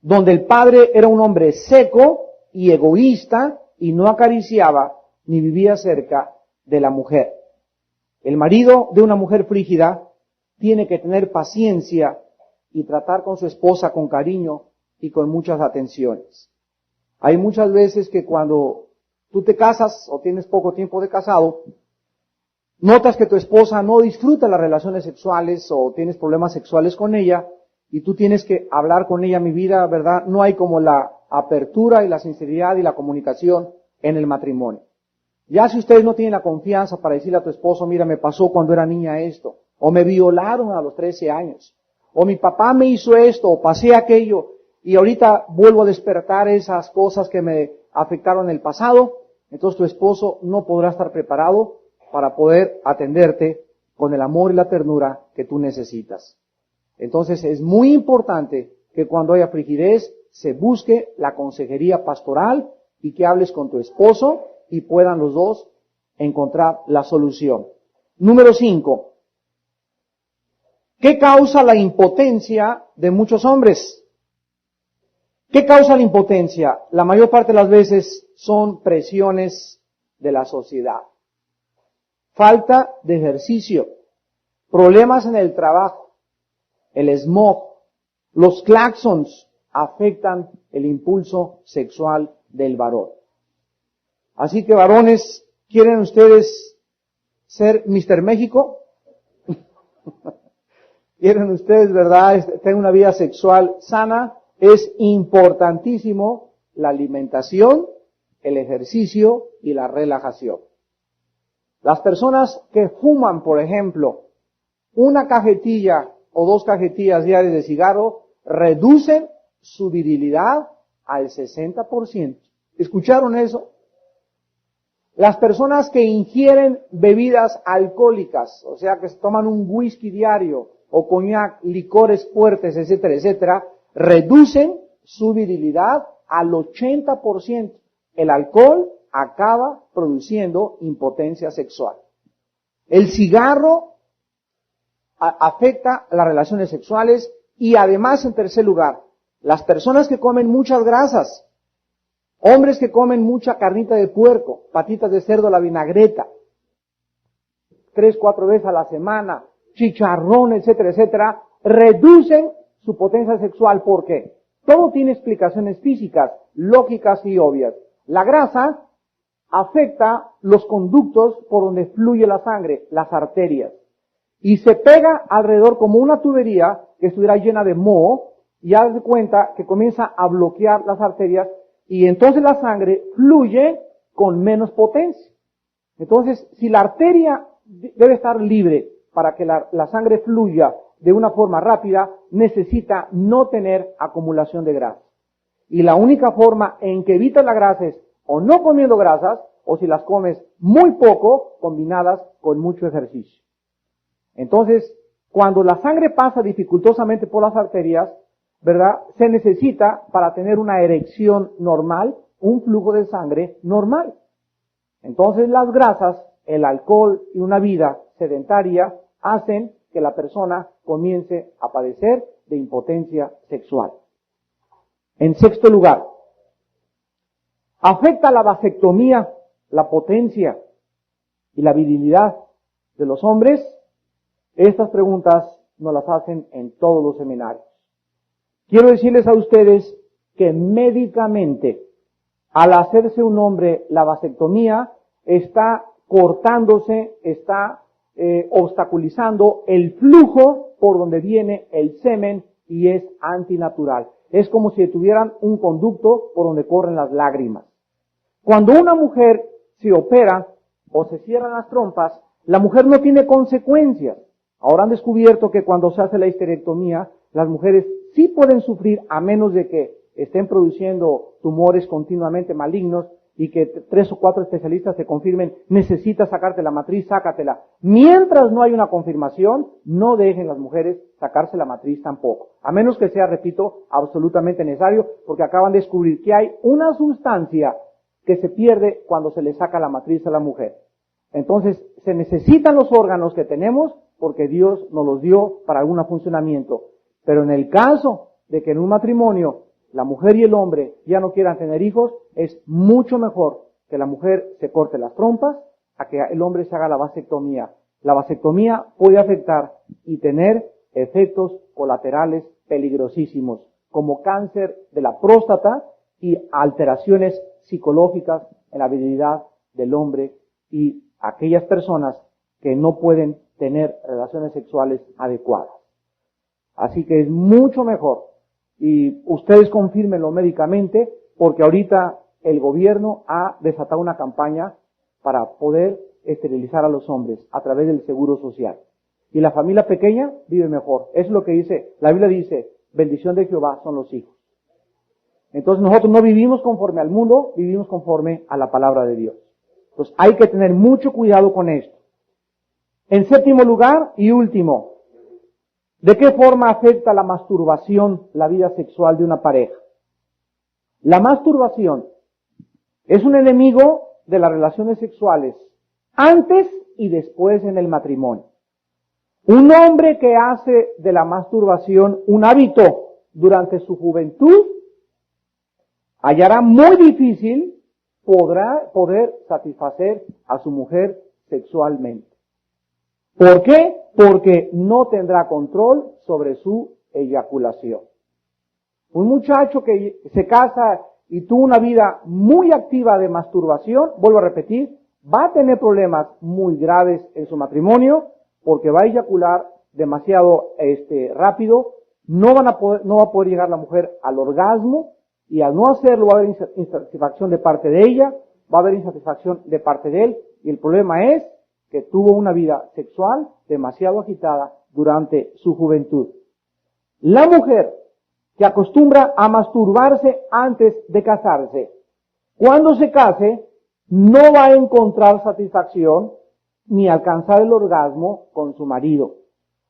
donde el padre era un hombre seco y egoísta y no acariciaba ni vivía cerca de la mujer. El marido de una mujer frígida tiene que tener paciencia y tratar con su esposa con cariño y con muchas atenciones. Hay muchas veces que cuando tú te casas o tienes poco tiempo de casado, notas que tu esposa no disfruta las relaciones sexuales o tienes problemas sexuales con ella y tú tienes que hablar con ella, mi vida, ¿verdad? No hay como la apertura y la sinceridad y la comunicación en el matrimonio. Ya si ustedes no tienen la confianza para decirle a tu esposo, mira, me pasó cuando era niña esto, o me violaron a los 13 años, o mi papá me hizo esto, o pasé aquello, y ahorita vuelvo a despertar esas cosas que me afectaron en el pasado, entonces tu esposo no podrá estar preparado para poder atenderte con el amor y la ternura que tú necesitas. Entonces es muy importante que cuando haya frigidez se busque la consejería pastoral y que hables con tu esposo y puedan los dos encontrar la solución. Número 5. ¿Qué causa la impotencia de muchos hombres? ¿Qué causa la impotencia? La mayor parte de las veces son presiones de la sociedad. Falta de ejercicio, problemas en el trabajo, el smog, los claxons afectan el impulso sexual del varón. Así que varones, ¿quieren ustedes ser Mr. México? ¿Quieren ustedes, verdad, tener una vida sexual sana? Es importantísimo la alimentación, el ejercicio y la relajación. Las personas que fuman, por ejemplo, una cajetilla o 2 cajetillas diarias de cigarro, reducen su virilidad al 60%. ¿Escucharon eso? Las personas que ingieren bebidas alcohólicas, o sea, que se toman un whisky diario, o coñac, licores fuertes, etcétera, etcétera, reducen su virilidad al 80%. El alcohol acaba produciendo impotencia sexual. El cigarro afecta las relaciones sexuales y además, en tercer lugar, las personas que comen muchas grasas, hombres que comen mucha carnita de puerco, patitas de cerdo a la vinagreta, 3, 4 veces a la semana, chicharrón, etcétera, etcétera, reducen su potencia sexual. ¿Por qué? Todo tiene explicaciones físicas, lógicas y obvias. La grasa afecta los conductos por donde fluye la sangre, las arterias, y se pega alrededor como una tubería que estuviera llena de moho, y haz de cuenta que comienza a bloquear las arterias, y entonces la sangre fluye con menos potencia. Entonces, si la arteria debe estar libre para que la sangre fluya de una forma rápida, necesita no tener acumulación de grasa. Y la única forma en que evitas la grasa es o no comiendo grasas, o si las comes muy poco, combinadas con mucho ejercicio. Entonces, cuando la sangre pasa dificultosamente por las arterias, ¿verdad? Se necesita, para tener una erección normal, un flujo de sangre normal. Entonces las grasas, el alcohol y una vida sedentaria hacen que la persona comience a padecer de impotencia sexual. En sexto lugar, afecta la vasectomía, la potencia y la virilidad de los hombres. Estas preguntas nos las hacen en todos los seminarios. Quiero decirles a ustedes que médicamente, al hacerse un hombre la vasectomía, está cortándose, está obstaculizando el flujo por donde viene el semen y es antinatural. Es como si tuvieran un conducto por donde corren las lágrimas. Cuando una mujer se opera o se cierran las trompas, la mujer no tiene consecuencias. Ahora han descubierto que cuando se hace la histerectomía, las mujeres sí pueden sufrir, a menos de que estén produciendo tumores continuamente malignos y que 3 o 4 especialistas se confirmen, necesitas sacarte la matriz, sácatela. Mientras no hay una confirmación, no dejen las mujeres sacarse la matriz tampoco. A menos que sea, repito, absolutamente necesario, porque acaban de descubrir que hay una sustancia que se pierde cuando se le saca la matriz a la mujer. Entonces, se necesitan los órganos que tenemos porque Dios nos los dio para algún funcionamiento. Pero en el caso de que en un matrimonio la mujer y el hombre ya no quieran tener hijos, es mucho mejor que la mujer se corte las trompas a que el hombre se haga la vasectomía. La vasectomía puede afectar y tener efectos colaterales peligrosísimos, como cáncer de la próstata y alteraciones psicológicas en la virilidad del hombre y aquellas personas que no pueden tener relaciones sexuales adecuadas. Así que es mucho mejor, y ustedes confírmenlo médicamente, porque ahorita el gobierno ha desatado una campaña para poder esterilizar a los hombres a través del seguro social. Y la familia pequeña vive mejor. Eso es lo que dice, la Biblia dice, bendición de Jehová son los hijos. Entonces nosotros no vivimos conforme al mundo, vivimos conforme a la palabra de Dios. Entonces hay que tener mucho cuidado con esto. En séptimo lugar y último, ¿de qué forma afecta la masturbación la vida sexual de una pareja? La masturbación es un enemigo de las relaciones sexuales antes y después en el matrimonio. Un hombre que hace de la masturbación un hábito durante su juventud hallará muy difícil poder satisfacer a su mujer sexualmente. ¿Por qué? Porque no tendrá control sobre su eyaculación. Un muchacho que se casa y tuvo una vida muy activa de masturbación, vuelvo a repetir, va a tener problemas muy graves en su matrimonio porque va a eyacular demasiado rápido, no va a poder llegar la mujer al orgasmo y al no hacerlo va a haber insatisfacción de parte de ella, va a haber insatisfacción de parte de él y el problema es que tuvo una vida sexual demasiado agitada durante su juventud. La mujer que acostumbra a masturbarse antes de casarse, cuando se case, no va a encontrar satisfacción ni alcanzar el orgasmo con su marido,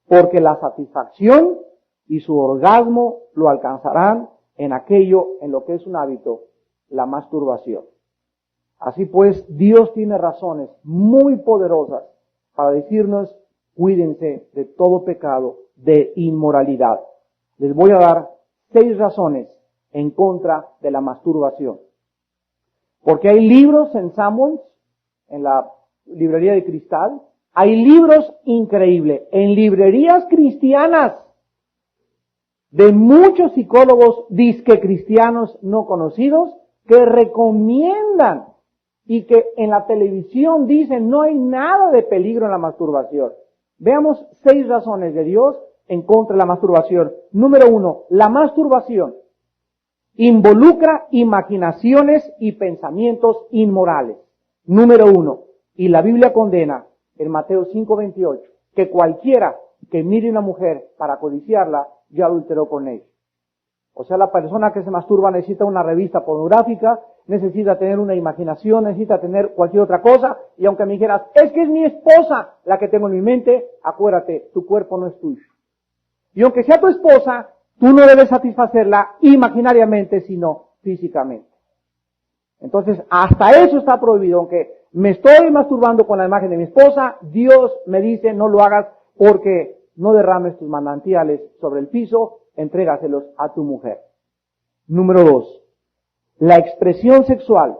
porque la satisfacción y su orgasmo lo alcanzarán en aquello en lo que es un hábito, la masturbación. Así pues, Dios tiene razones muy poderosas para decirnos cuídense de todo pecado, de inmoralidad. Les voy a dar 6 razones en contra de la masturbación. Porque hay libros en Samuels, en la librería de cristal, hay libros increíbles en librerías cristianas de muchos psicólogos disque cristianos no conocidos que recomiendan y que en la televisión dicen no hay nada de peligro en la masturbación. Veamos 6 razones de Dios en contra de la masturbación. Número 1, la masturbación involucra imaginaciones y pensamientos inmorales. Número 1, y la Biblia condena en Mateo 5:28 que cualquiera que mire una mujer para codiciarla ya adulteró con ella. O sea, la persona que se masturba necesita una revista pornográfica, necesita tener una imaginación, necesita tener cualquier otra cosa, y aunque me dijeras, es que es mi esposa la que tengo en mi mente, acuérdate, tu cuerpo no es tuyo. Y aunque sea tu esposa, tú no debes satisfacerla imaginariamente, sino físicamente. Entonces, hasta eso está prohibido. Aunque me estoy masturbando con la imagen de mi esposa, Dios me dice, no lo hagas porque no derrames tus manantiales sobre el piso, entrégaselos a tu mujer. Número 2. La expresión sexual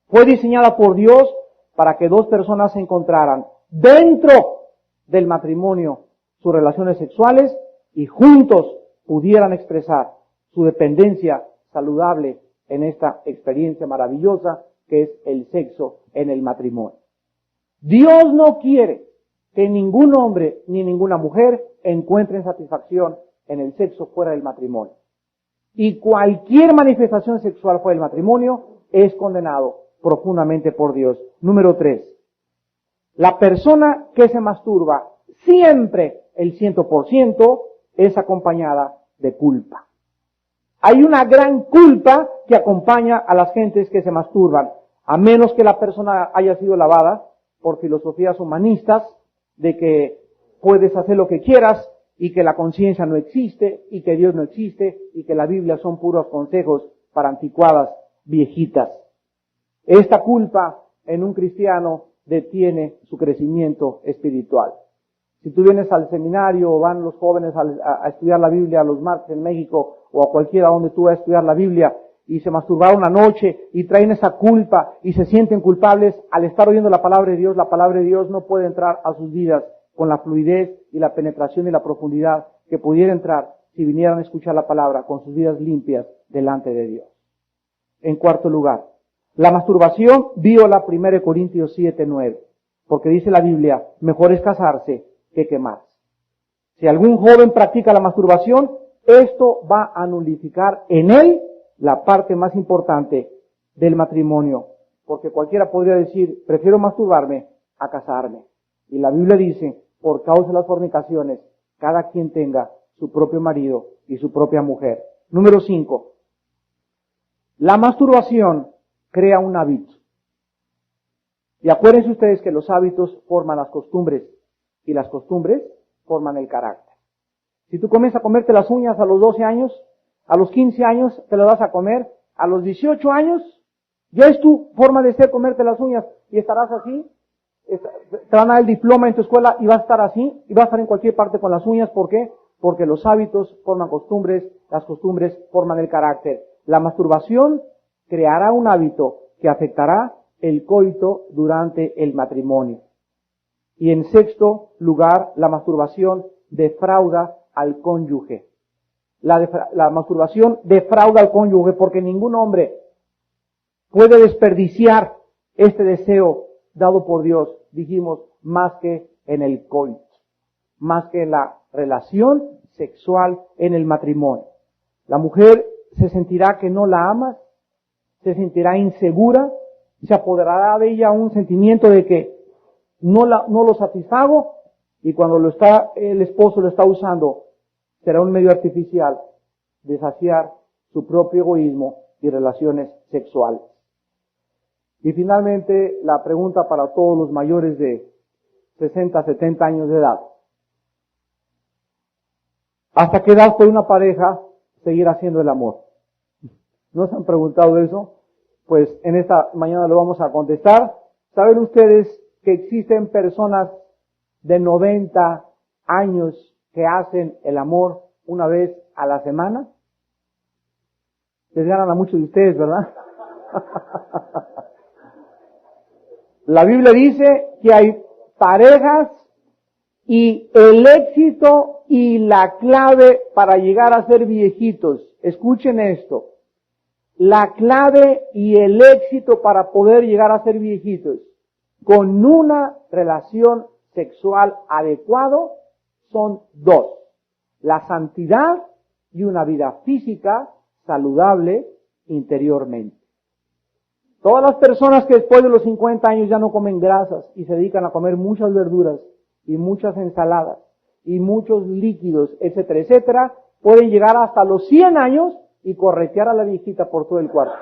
fue diseñada por Dios para que 2 personas se encontraran dentro del matrimonio sus relaciones sexuales y juntos pudieran expresar su dependencia saludable en esta experiencia maravillosa que es el sexo en el matrimonio. Dios no quiere que ningún hombre ni ninguna mujer encuentren satisfacción en el sexo fuera del matrimonio. Y cualquier manifestación sexual fuera del matrimonio es condenado profundamente por Dios. Número 3. La persona que se masturba siempre, el 100%, es acompañada de culpa. Hay una gran culpa que acompaña a las gentes que se masturban, a menos que la persona haya sido lavada por filosofías humanistas, de que puedes hacer lo que quieras y que la conciencia no existe y que Dios no existe y que la Biblia son puros consejos para anticuadas viejitas. Esta culpa en un cristiano detiene su crecimiento espiritual. Si tú vienes al seminario o van los jóvenes a estudiar la Biblia a los martes en México o a cualquiera donde tú vas a estudiar la Biblia y se masturbaron anoche y traen esa culpa y se sienten culpables al estar oyendo la palabra de Dios no puede entrar a sus vidas con la fluidez y la penetración y la profundidad que pudiera entrar si vinieran a escuchar la palabra con sus vidas limpias delante de Dios. En cuarto lugar, la masturbación viola 1 Corintios 7:9, porque dice la Biblia, mejor es casarse que quemarse. Si algún joven practica la masturbación, esto va a nulificar en él la parte más importante del matrimonio, porque cualquiera podría decir, prefiero masturbarme a casarme. Y la Biblia dice, por causa de las fornicaciones, cada quien tenga su propio marido y su propia mujer. Número 5. La masturbación crea un hábito. Y acuérdense ustedes que los hábitos forman las costumbres y las costumbres forman el carácter. Si tú comienzas a comerte las uñas a los 12 años, a los 15 años te las vas a comer, a los 18 años ya es tu forma de ser comerte las uñas y estarás así, te van a dar el diploma en tu escuela y vas a estar así y vas a estar en cualquier parte con las uñas. ¿Por qué? Porque los hábitos forman costumbres, las costumbres forman el carácter. La masturbación creará un hábito que afectará el coito durante el matrimonio. Y en sexto lugar, la masturbación defrauda al cónyuge. La masturbación defrauda al cónyuge porque ningún hombre puede desperdiciar este deseo dado por Dios, dijimos, más que en el coito, más que en la relación sexual en el matrimonio. La mujer se sentirá que no la amas, se sentirá insegura, se apoderará de ella un sentimiento de que no lo satisfago, y cuando el esposo lo está usando, será un medio artificial de saciar su propio egoísmo y relaciones sexuales. Y finalmente, la pregunta para todos los mayores de 60, 70 años de edad. ¿Hasta qué edad puede una pareja seguir haciendo el amor? ¿No se han preguntado eso? Pues en esta mañana lo vamos a contestar. ¿Saben ustedes que existen personas de 90 años que hacen el amor una vez a la semana? Les ganan a muchos de ustedes, ¿verdad? La Biblia dice que hay parejas y el éxito y la clave para llegar a ser viejitos. Escuchen esto. La clave y el éxito para poder llegar a ser viejitos con una relación sexual adecuado son dos: la santidad y una vida física saludable interiormente. Todas las personas que después de los 50 años ya no comen grasas y se dedican a comer muchas verduras y muchas ensaladas y muchos líquidos, etcétera, etcétera, pueden llegar hasta los 100 años y corretear a la viejita por todo el cuarto.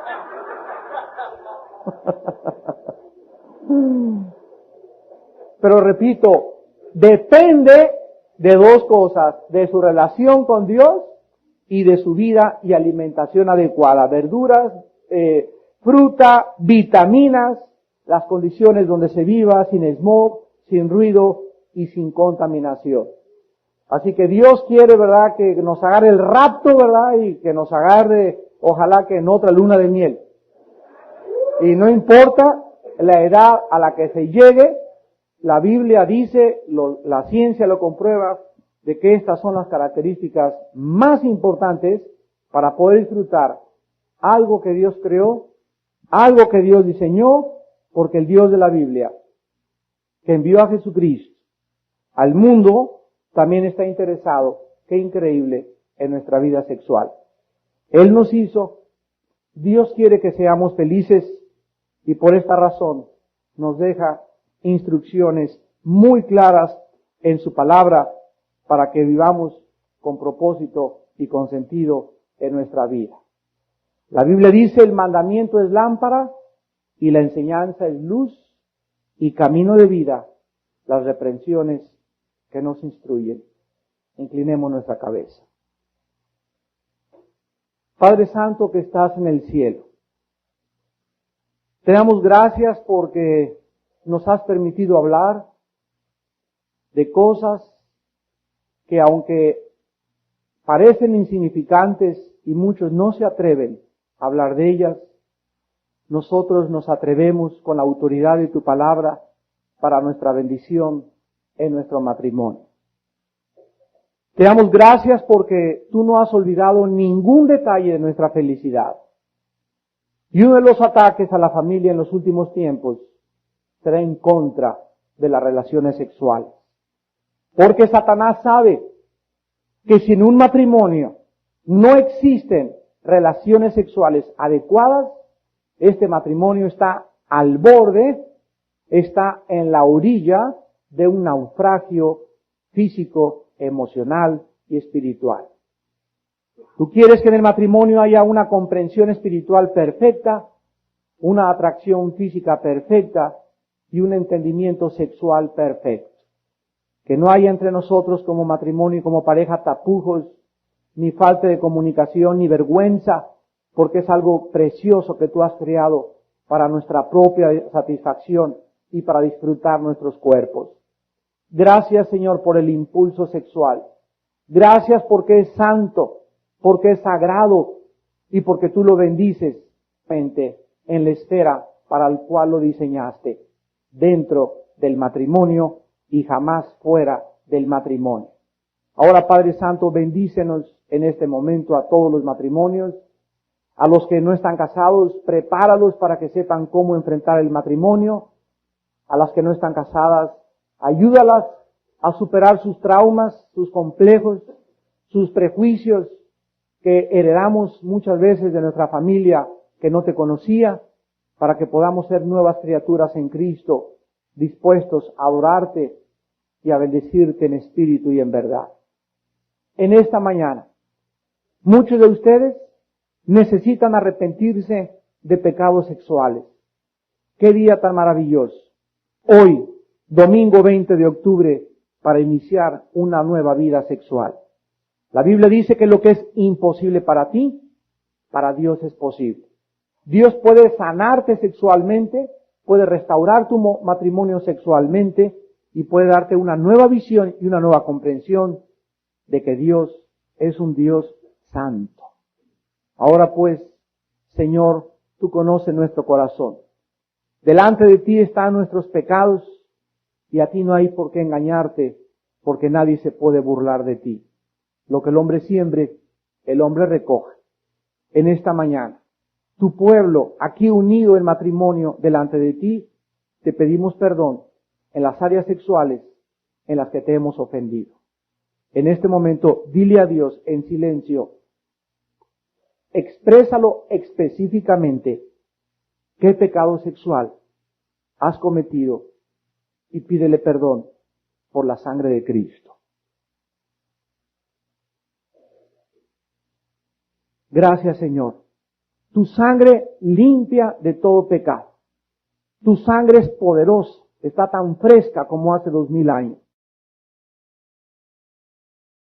Pero repito, depende de dos cosas: de su relación con Dios y de su vida y alimentación adecuada. Verduras, fruta, vitaminas, las condiciones donde se viva, sin smog, sin ruido y sin contaminación. Así que Dios quiere, ¿verdad?, que nos agarre el rapto, ¿verdad?, y que nos agarre, ojalá que en otra luna de miel. Y no importa la edad a la que se llegue, la Biblia dice, la ciencia lo comprueba, de que estas son las características más importantes para poder disfrutar algo que Dios creó, algo que Dios diseñó, porque el Dios de la Biblia, que envió a Jesucristo al mundo, también está interesado, qué increíble, en nuestra vida sexual. Él nos hizo, Dios quiere que seamos felices y por esta razón nos deja instrucciones muy claras en su palabra para que vivamos con propósito y con sentido en nuestra vida. La Biblia dice: el mandamiento es lámpara y la enseñanza es luz y camino de vida, las reprensiones que nos instruyen. Inclinemos nuestra cabeza. Padre Santo que estás en el cielo, te damos gracias porque nos has permitido hablar de cosas que, aunque parecen insignificantes y muchos no se atreven a hablar de ellas, nosotros nos atrevemos con la autoridad de tu palabra para nuestra bendición en nuestro matrimonio. Te damos gracias porque tú no has olvidado ningún detalle de nuestra felicidad. Y uno de los ataques a la familia en los últimos tiempos será en contra de las relaciones sexuales. Porque Satanás sabe que si en un matrimonio no existen relaciones sexuales adecuadas, este matrimonio está al borde, está en la orilla de un naufragio físico, emocional y espiritual. Tú quieres que en el matrimonio haya una comprensión espiritual perfecta, una atracción física perfecta y un entendimiento sexual perfecto. Que no haya entre nosotros como matrimonio y como pareja tapujos, ni falta de comunicación, ni vergüenza, porque es algo precioso que tú has creado para nuestra propia satisfacción y para disfrutar nuestros cuerpos. Gracias, Señor, por el impulso sexual. Gracias porque es santo, porque es sagrado y porque tú lo bendices en la esfera para el cual lo diseñaste, dentro del matrimonio y jamás fuera del matrimonio. Ahora, Padre Santo, bendícenos en este momento a todos los matrimonios, a los que no están casados, prepáralos para que sepan cómo enfrentar el matrimonio, a las que no están casadas, ayúdalas a superar sus traumas, sus complejos, sus prejuicios que heredamos muchas veces de nuestra familia que no te conocía, para que podamos ser nuevas criaturas en Cristo, dispuestos a adorarte y a bendecirte en espíritu y en verdad. En esta mañana, muchos de ustedes necesitan arrepentirse de pecados sexuales. ¡Qué día tan maravilloso! Hoy, domingo 20 de octubre, para iniciar una nueva vida sexual. La Biblia dice que lo que es imposible para ti, para Dios es posible. Dios puede sanarte sexualmente, puede restaurar tu matrimonio sexualmente y puede darte una nueva visión y una nueva comprensión de que Dios es un Dios santo. Ahora pues, Señor, tú conoces nuestro corazón. Delante de ti están nuestros pecados y a ti no hay por qué engañarte, porque nadie se puede burlar de ti. Lo que el hombre siembre, el hombre recoge. En esta mañana, tu pueblo, aquí unido en matrimonio delante de ti, te pedimos perdón en las áreas sexuales en las que te hemos ofendido. En este momento, dile a Dios en silencio, exprésalo específicamente, qué pecado sexual has cometido y pídele perdón por la sangre de Cristo. Gracias, Señor. Tu sangre limpia de todo pecado. Tu sangre es poderosa, está tan fresca como hace 2000 años.